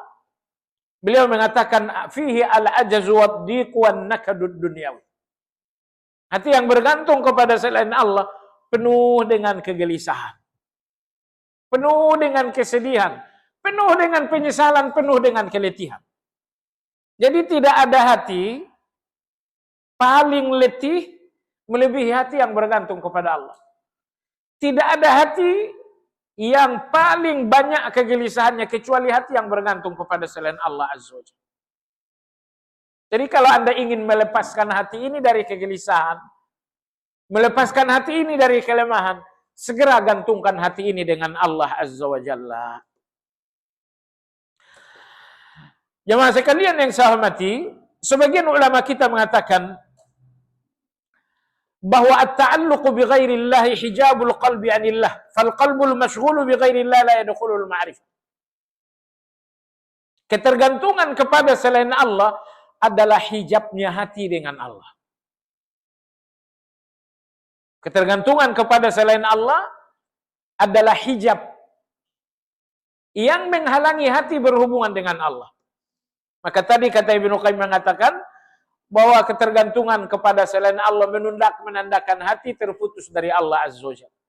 beliau mengatakan fihi al-ajaz wad-dhiq wan-nakadud dunyawi. Hati yang bergantung kepada selain Allah penuh dengan kegelisahan, penuh dengan kesedihan, penuh dengan penyesalan, penuh dengan keletihan. Jadi tidak ada hati paling letih melebihi hati yang bergantung kepada Allah. Tidak ada hati yang paling banyak kegelisahannya kecuali hati yang bergantung kepada selain Allah Azza wa Jalla. Jadi kalau Anda ingin melepaskan hati ini dari kegelisahan, melepaskan hati ini dari kelemahan, segera gantungkan hati ini dengan Allah Azza wa Jalla. Jemaah sekalian yang saya hormati, sebagian ulama kita mengatakan bahwa at-ta'alluqu bi ghairillahi hijabul qalbi anillah, fal qalbul mashghulu bi ghairillah la yadkhulul ma'rifah. Ketergantungan kepada selain Allah adalah hijabnya hati dengan Allah. Ketergantungan kepada selain Allah adalah hijab yang menghalangi hati berhubungan dengan Allah. Maka tadi kata Ibnu Qayyim mengatakan bahwa ketergantungan kepada selain Allah menandakan hati terputus dari Allah Azza wa Jalla.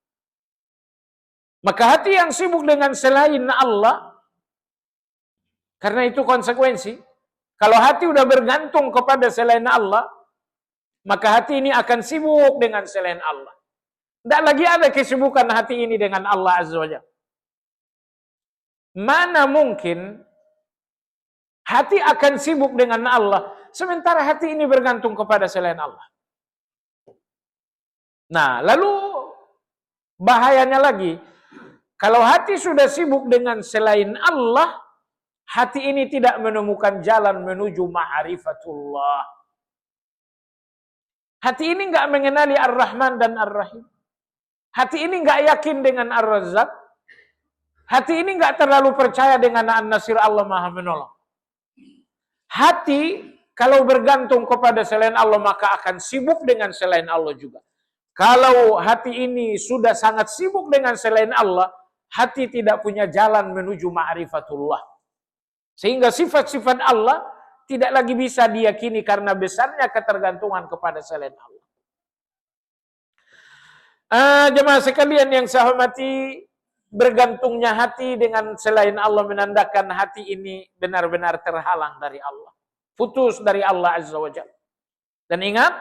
Maka hati yang sibuk dengan selain Allah, karena itu konsekuensi, Kalau hati udah bergantung kepada selain Allah, maka hati ini akan sibuk dengan selain Allah. Tidak lagi ada kesibukan hati ini dengan Allah Azza wa Jalla. Mana mungkin hati akan sibuk dengan Allah, sementara hati ini bergantung kepada selain Allah. Nah, lalu bahayanya lagi, kalau hati sudah sibuk dengan selain Allah, hati ini tidak menemukan jalan menuju ma'rifatullah. Hati ini nggak mengenali Ar-Rahman dan Ar-Rahim. Hati ini nggak yakin dengan Ar-Razzaq. Hati ini nggak terlalu percaya dengan An-Nasir, Allah Maha Menolong. Hati kalau bergantung kepada selain Allah, maka akan sibuk dengan selain Allah juga. Kalau hati ini sudah sangat sibuk dengan selain Allah, hati tidak punya jalan menuju ma'rifatullah. Sehingga sifat-sifat Allah tidak lagi bisa diyakini karena besarnya ketergantungan kepada selain Allah. Jemaah sekalian yang saya hormati, bergantungnya hati dengan selain Allah menandakan hati ini benar-benar terhalang dari Allah. Putus dari Allah Azza wa Jalla. Dan ingat,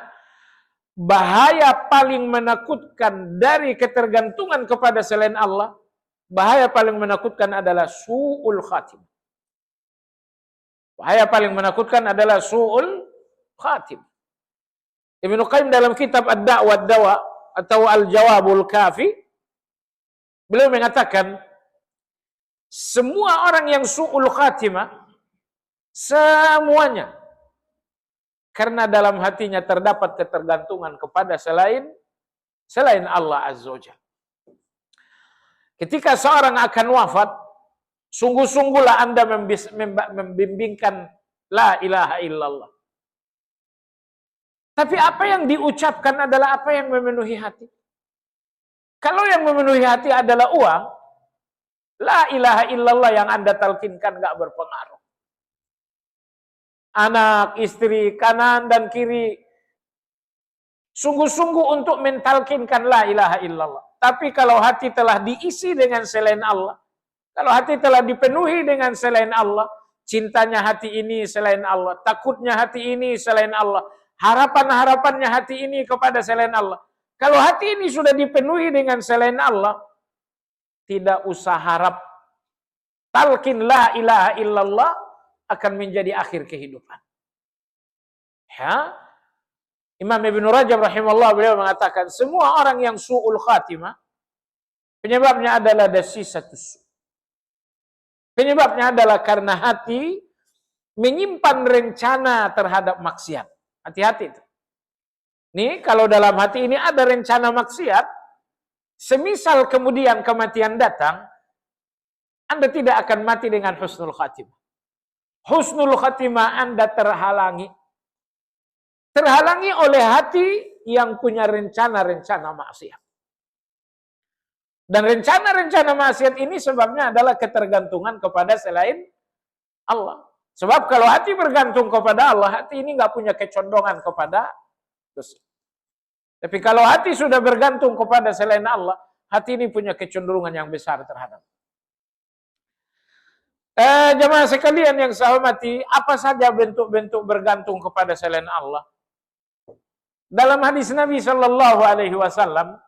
bahaya paling menakutkan dari ketergantungan kepada selain Allah, bahaya paling menakutkan adalah su'ul khatimah. Bahaya paling menakutkan adalah su'ul khatim. Ibnu Qayyim dalam kitab Ad-Da' wad-Dawa atau Al-Jawabul Kafi, beliau mengatakan, semua orang yang su'ul khatimah, semuanya, karena dalam hatinya terdapat ketergantungan kepada selain Allah Azza wa Jalla. Ketika seorang akan wafat, sungguh-sungguhlah Anda membimbingkan la ilaha illallah. Tapi apa yang diucapkan adalah apa yang memenuhi hati. Kalau yang memenuhi hati adalah uang, la ilaha illallah yang Anda talkinkan gak berpengaruh. Anak, istri, kanan dan kiri, sungguh-sungguh untuk mentalkinkan la ilaha illallah. Tapi kalau hati telah diisi dengan selain Allah, kalau hati telah dipenuhi dengan selain Allah, cintanya hati ini selain Allah, takutnya hati ini selain Allah, harapan-harapannya hati ini kepada selain Allah. Kalau hati ini sudah dipenuhi dengan selain Allah, tidak usah harap talqin la ilaha illallah akan menjadi akhir kehidupan. Ya? Imam Ibnu Rajab rahimahullah beliau mengatakan, semua orang yang su'ul khatimah, penyebabnya adalah dasisatus. Penyebabnya adalah karena hati menyimpan rencana terhadap maksiat. Hati-hati itu. Nih, kalau dalam hati ini ada rencana maksiat, semisal kemudian kematian datang, Anda tidak akan mati dengan husnul khatimah. Husnul khatimah Anda terhalangi. Terhalangi oleh hati yang punya rencana-rencana maksiat. Dan rencana-rencana maksiat ini sebabnya adalah ketergantungan kepada selain Allah. Sebab kalau hati bergantung kepada Allah, hati ini nggak punya kecondongan kepada dosa. Tapi kalau hati sudah bergantung kepada selain Allah, hati ini punya kecenderungan yang besar terhadap. Jemaah sekalian yang saya hormati, apa saja bentuk-bentuk bergantung kepada selain Allah? Dalam hadis Nabi Shallallahu Alaihi Wasallam,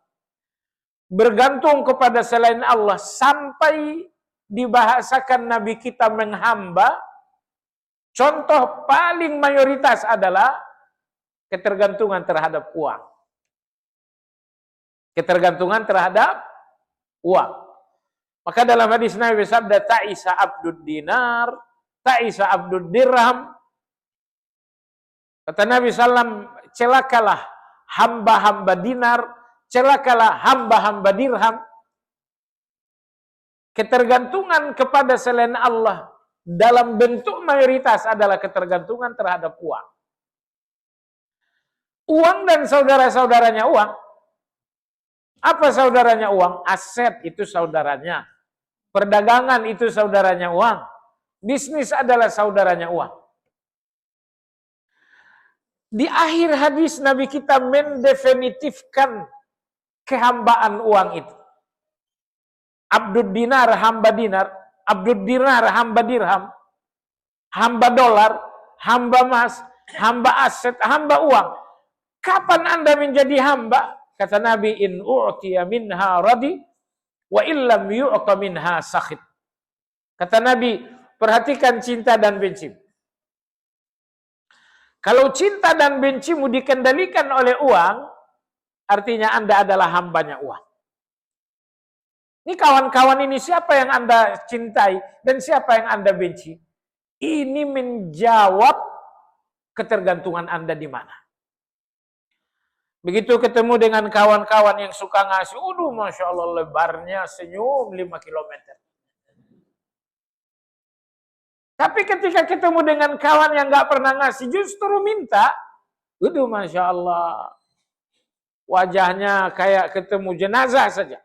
bergantung kepada selain Allah sampai dibahasakan Nabi kita menghamba. Contoh paling mayoritas adalah ketergantungan terhadap uang. Ketergantungan terhadap uang. Maka dalam hadis Nabi bersabda, ta'isa abdud dinar, ta'isa abdud dirham. Kata Nabi SAW, celakalah hamba-hamba dinar, celakalah hamba-hamba dirham. Ketergantungan kepada selain Allah dalam bentuk mayoritas adalah ketergantungan terhadap uang. Uang dan saudara-saudaranya uang. Apa saudaranya uang? Aset itu saudaranya. Perdagangan itu saudaranya uang. Bisnis adalah saudaranya uang. Di akhir hadis Nabi kita mendefinitifkan kehambaan uang itu. Abdud dinar, hamba dinar. Abdud dinar, hamba dirham. Hamba dolar. hamba emas, hamba aset, hamba uang. Kapan Anda menjadi hamba? Kata Nabi, in u'tiya minha radi wa illam yu'ta minha sakhit. Kata Nabi, perhatikan cinta dan benci. Kalau cinta dan bencimu dikendalikan oleh uang, artinya Anda adalah hambanya uang. Ini kawan-kawan ini siapa yang Anda cintai dan siapa yang Anda benci? Ini menjawab ketergantungan Anda di mana. Begitu ketemu dengan kawan-kawan yang suka ngasih, Masya Allah lebarnya senyum 5 kilometer. Tapi ketika ketemu dengan kawan yang gak pernah ngasih, justru minta, Masya Allah, wajahnya kayak ketemu jenazah saja.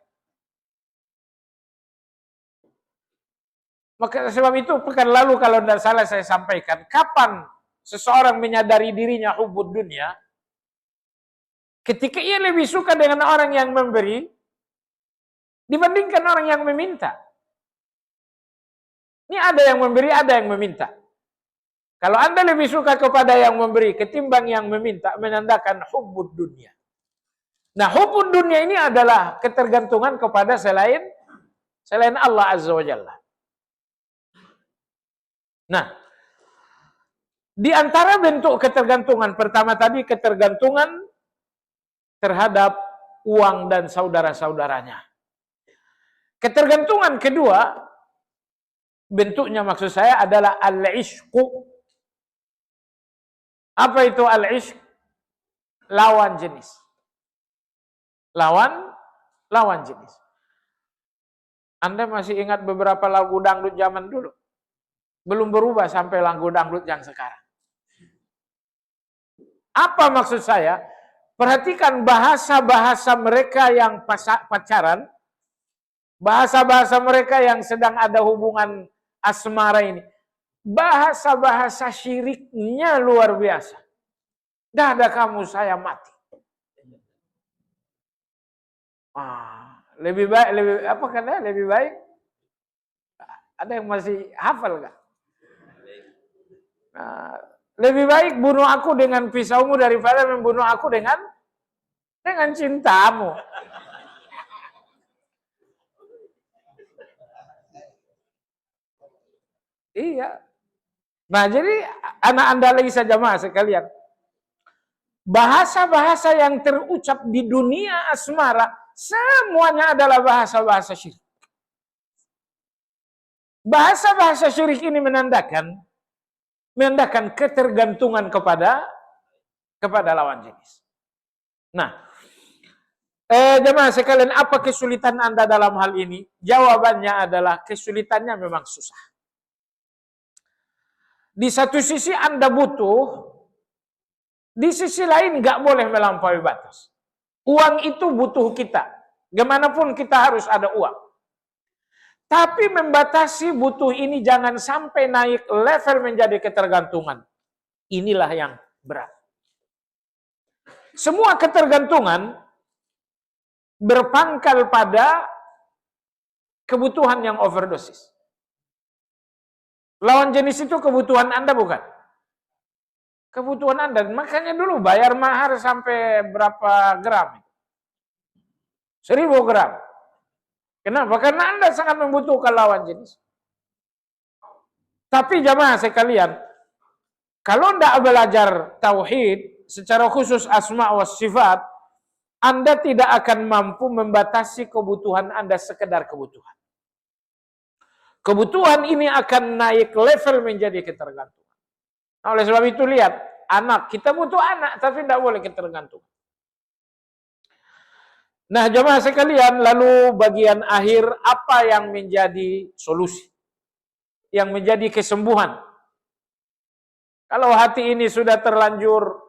Maka sebab itu pekan lalu kalau tidak salah saya sampaikan, kapan seseorang menyadari dirinya hubud dunia, ketika ia lebih suka dengan orang yang memberi dibandingkan orang yang meminta. Ini ada yang memberi, ada yang meminta. Kalau Anda lebih suka kepada yang memberi ketimbang yang meminta, menandakan hubud dunia. Nah, hubud dunia ini adalah ketergantungan kepada selain Allah Azza wa Jalla. Nah, di antara bentuk ketergantungan pertama tadi ketergantungan terhadap uang dan saudara-saudaranya. Ketergantungan kedua bentuknya maksud saya adalah al-ishqu. Apa itu al-ishq? Lawan jenis. Lawan jenis. Anda masih ingat beberapa lagu dangdut zaman dulu? Belum berubah sampai lagu dangdut yang sekarang. Apa maksud saya? Perhatikan bahasa-bahasa mereka yang pacaran, bahasa-bahasa mereka yang sedang ada hubungan asmara ini. Bahasa-bahasa syiriknya luar biasa. Dah kamu saya mati. Lebih baik? Ada yang masih hafal gak? Lebih baik bunuh aku dengan pisaumu daripada membunuh aku dengan cintamu. Iya. Nah, jadi anak Anda lagi saja mas sekalian. Bahasa-bahasa yang terucap di dunia asmara semuanya adalah bahasa-bahasa syirik. Bahasa-bahasa syirik ini menandakan ketergantungan kepada lawan jenis. Nah, jemaah sekalian, apa kesulitan Anda dalam hal ini? Jawabannya adalah kesulitannya memang susah. Di satu sisi Anda butuh, di sisi lain nggak boleh melampaui batas. Uang itu butuh kita. Gimanapun kita harus ada uang. Tapi membatasi butuh ini jangan sampai naik level menjadi ketergantungan. Inilah yang berat. Semua ketergantungan berpangkal pada kebutuhan yang overdosis. Lawan jenis itu kebutuhan Anda bukan? Kebutuhan Anda. Makanya dulu bayar mahar sampai berapa gram? 1000 gram. Kenapa? Karena Anda sangat membutuhkan lawan jenis. Tapi jamaah sekalian, kalau Anda belajar tauhid, secara khusus asma wa sifat, Anda tidak akan mampu membatasi kebutuhan Anda sekedar kebutuhan. Kebutuhan ini akan naik level menjadi ketergantungan. Nah, oleh sebab itu lihat, anak, kita butuh anak, tapi tidak boleh ketergantungan. Nah, jemaah sekalian, lalu bagian akhir apa yang menjadi solusi? Yang menjadi kesembuhan? Kalau hati ini sudah terlanjur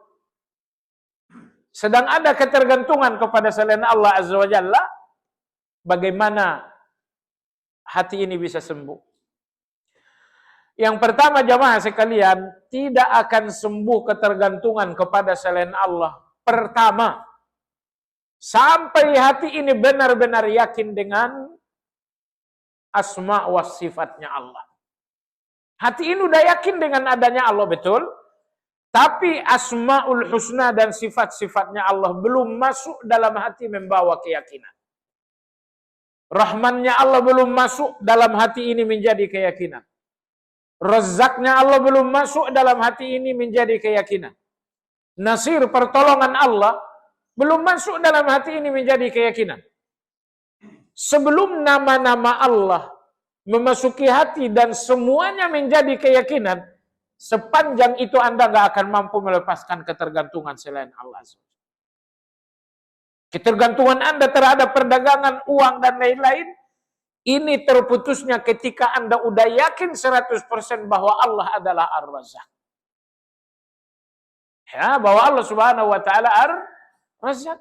sedang ada ketergantungan kepada selain Allah Azza wa Jalla, bagaimana hati ini bisa sembuh? Yang pertama jemaah sekalian, tidak akan sembuh ketergantungan kepada selain Allah. Pertama, sampai hati ini benar-benar yakin dengan asma wa sifatnya Allah. Hati ini udah yakin dengan adanya Allah, betul. Tapi Asmaul Husna dan sifat-sifatnya Allah belum masuk dalam hati membawa keyakinan. Rahmannya Allah belum masuk dalam hati ini menjadi keyakinan. Razaknya Allah belum masuk dalam hati ini menjadi keyakinan. Nasir, pertolongan Allah belum masuk dalam hati ini menjadi keyakinan. Sebelum nama-nama Allah memasuki hati dan semuanya menjadi keyakinan, sepanjang itu Anda nggak akan mampu melepaskan ketergantungan selain Allah. Ketergantungan Anda terhadap perdagangan, uang, dan lain-lain, ini terputusnya ketika Anda udah yakin 100% bahwa Allah adalah Ar-Razzaq. Ya, bahwa Allah Subhanahu wa taala Ar-Razzaq.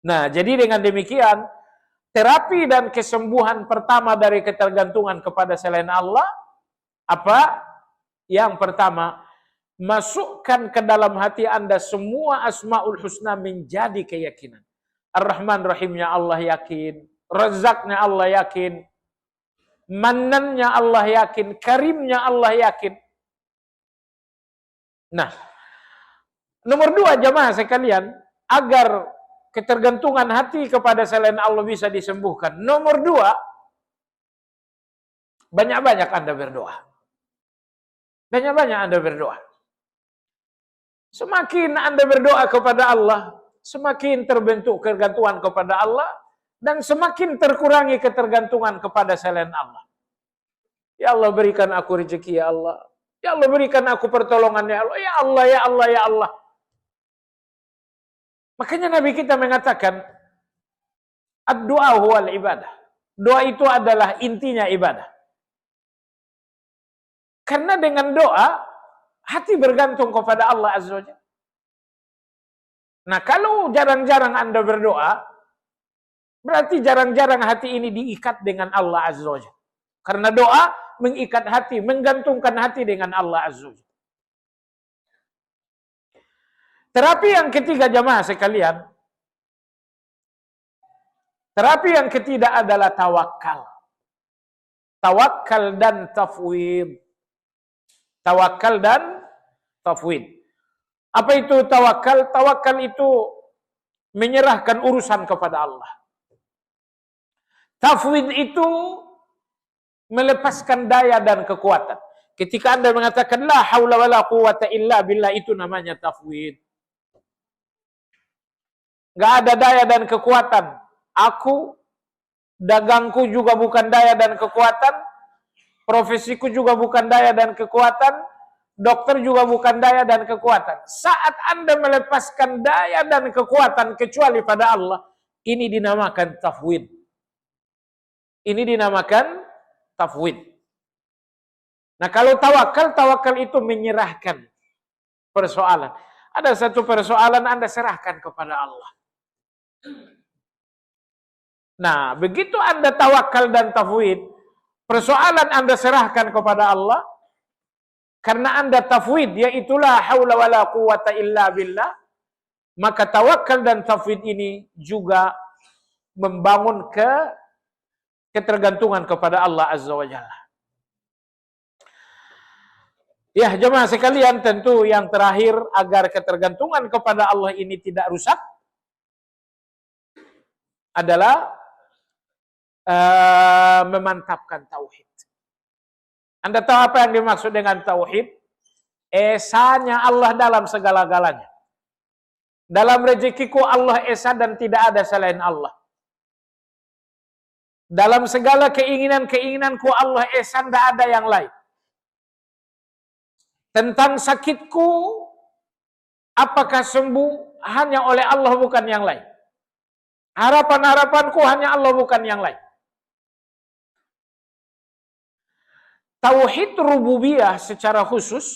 Nah, jadi dengan demikian, terapi dan kesembuhan pertama dari ketergantungan kepada selain Allah apa? Yang pertama, masukkan ke dalam hati Anda semua Asmaul Husna menjadi keyakinan. Ar-Rahman Rahimnya Allah yakin, Razaknya Allah yakin, Mannannya Allah yakin, Karimnya Allah yakin. Nah, nomor 2 jamaah sekalian, agar ketergantungan hati kepada selain Allah bisa disembuhkan. Nomor 2, banyak-banyak Anda berdoa. Banyak-banyak Anda berdoa. Semakin Anda berdoa kepada Allah, semakin terbentuk ketergantungan kepada Allah, dan semakin terkurangi ketergantungan kepada selain Allah. Ya Allah, berikan aku rezeki ya Allah. Ya Allah, berikan aku pertolongan ya Allah. Ya Allah, ya Allah, ya Allah. Makanya Nabi kita mengatakan, ad-du'a huwal ibadah. Doa itu adalah intinya ibadah. Karena dengan doa, hati bergantung kepada Allah Azza wa Jalla. Nah, kalau jarang-jarang Anda berdoa, berarti jarang-jarang hati ini diikat dengan Allah Azza wa Jalla. Karena doa mengikat hati, menggantungkan hati dengan Allah Azza wa Jalla. Terapi yang ketiga jamaah sekalian, terapi yang ketiga adalah tawakal. Tawakal dan tafwid. Tawakal dan tafwid. Apa itu tawakal? Tawakal itu menyerahkan urusan kepada Allah. Tafwid itu melepaskan daya dan kekuatan. Ketika Anda mengatakan la haula wala quwata illa billah, itu namanya tafwid. Gak ada daya dan kekuatan. Aku, dagangku juga bukan daya dan kekuatan. Profesiku juga bukan daya dan kekuatan. Dokter juga bukan daya dan kekuatan. Saat Anda melepaskan daya dan kekuatan kecuali pada Allah, ini dinamakan tafwid. Ini dinamakan tafwid. Nah, kalau tawakal, tawakal itu menyerahkan persoalan. Ada satu persoalan Anda serahkan kepada Allah. Nah, begitu Anda tawakal dan tafwid, persoalan Anda serahkan kepada Allah, karena Anda tafwid, yaitu la haula wala quwata illa billah, maka tawakal dan tafwid ini juga membangun ketergantungan kepada Allah Azza wa Jalla. Ya, jemaah sekalian, tentu yang terakhir agar ketergantungan kepada Allah ini tidak rusak adalah memantapkan tauhid. Anda tahu apa yang dimaksud dengan tauhid? Esanya Allah dalam segala-galanya. Dalam rezekiku Allah esa dan tidak ada selain Allah. Dalam segala keinginan-keinginanku Allah esa, tidak ada yang lain. Tentang sakitku, apakah sembuh hanya oleh Allah bukan yang lain. Harapan-harapanku hanya Allah bukan yang lain. Tauhid rububiyah secara khusus,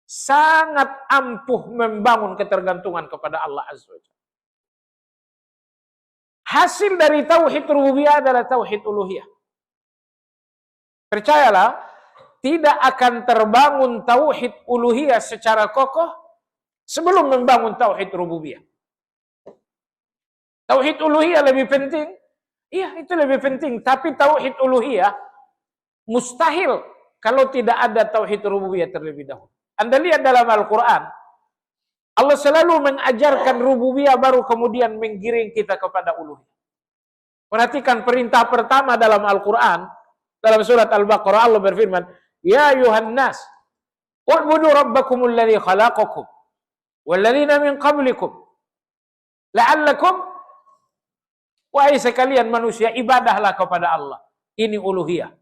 sangat ampuh membangun ketergantungan kepada Allah Azza wa Jalla. Hasil dari tauhid rububiyah adalah tauhid uluhiyah. Percayalah, tidak akan terbangun tauhid uluhiyah secara kokoh sebelum membangun tauhid rububiyah. Tauhid uluhiyah lebih penting Iya, itu lebih penting. Tapi tauhid uluhiyah mustahil kalau tidak ada tauhid rububiyah terlebih dahulu. Anda lihat dalam Al-Quran, Allah selalu mengajarkan rububiyah baru kemudian menggiring kita kepada uluhiyah. Perhatikan perintah pertama dalam Al-Quran, dalam surat Al-Baqarah Allah berfirman, Ya ayuhan nas, u'budu rabbakumul ladzi khalaqakum walladzina min qablikum la'allakum, wahai sekalian manusia, ibadahlah kepada Allah. Ini uluhiyah.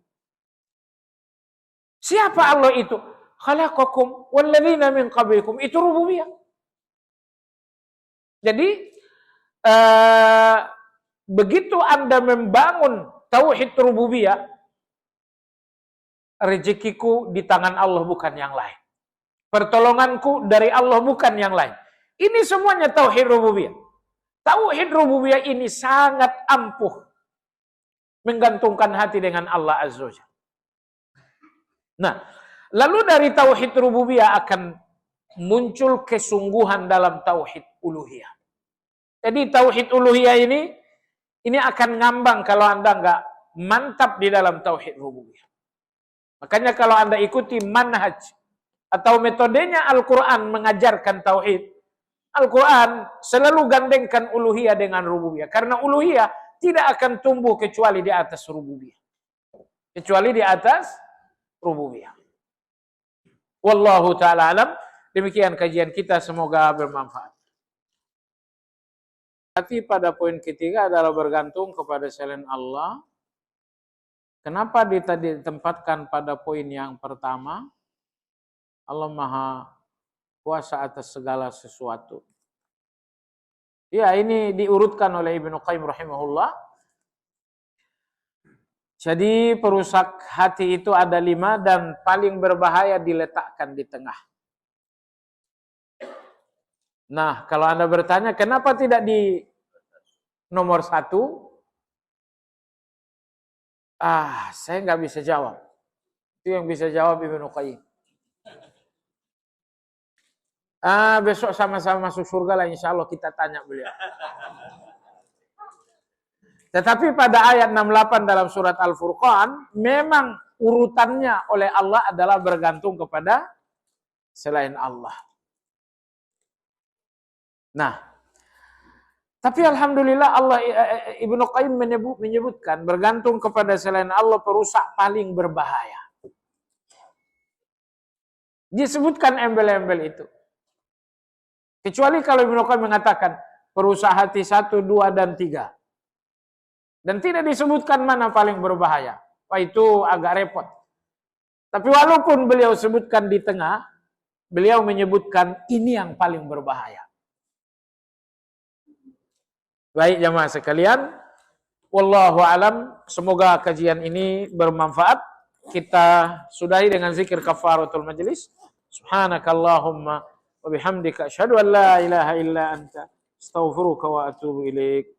Siapa Allah itu? Khalaqakum walladzina min qablikum. Itu rububiyah. Jadi begitu Anda membangun tauhid rububiyah, rezekiku di tangan Allah bukan yang lain. Pertolonganku dari Allah bukan yang lain. Ini semuanya tauhid rububiyah. Tauhid rububiyah ini sangat ampuh menggantungkan hati dengan Allah Azza wa Jalla. Nah, lalu dari tauhid rububiyah akan muncul kesungguhan dalam tauhid uluhiyah. Jadi tauhid uluhiyah ini akan ngambang kalau Anda nggak mantap di dalam tauhid rububiyah. Makanya kalau Anda ikuti manhaj atau metodenya Al-Quran mengajarkan tauhid, Al-Quran selalu gandengkan uluhiyah dengan rububiyah. Karena uluhiyah tidak akan tumbuh kecuali di atas rububiyah. Kecuali di atas rububiyah. Wallahu ta'ala alam. Demikian kajian kita, semoga bermanfaat. Tapi pada poin ketiga adalah bergantung kepada selain Allah. Kenapa ditempatkan pada poin yang pertama? Allah Maha Kuasa atas segala sesuatu. Ya, ini diurutkan oleh Ibnu Qayyim rahimahullah. Jadi perusak hati itu ada 5 dan paling berbahaya diletakkan di tengah. Nah, kalau Anda bertanya kenapa tidak di nomor 1? Saya nggak bisa jawab. Itu yang bisa jawab Ibnu Qayyim. Besok sama-sama masuk surga lah, insya Allah kita tanya beliau. Tetapi pada ayat 68 dalam surat Al-Furqan, memang urutannya oleh Allah adalah bergantung kepada selain Allah. Nah, tapi alhamdulillah Allah, Ibnu Qayyim menyebutkan bergantung kepada selain Allah perusak paling berbahaya. Disebutkan embel-embel itu. Kecuali kalau Ibnu Qayyim mengatakan perusak hati 1, 2, dan 3. Dan tidak disebutkan mana paling berbahaya. Wah, itu agak repot. Tapi walaupun beliau sebutkan di tengah, beliau menyebutkan ini yang paling berbahaya. Baik jamaah sekalian, wallahu alam, semoga kajian ini bermanfaat. Kita sudahi dengan zikir kafaratul majlis. Subhanakallahumma wa bihamdika asyhadu an la ilaha illa anta astaghfiruka wa atubu ilaik.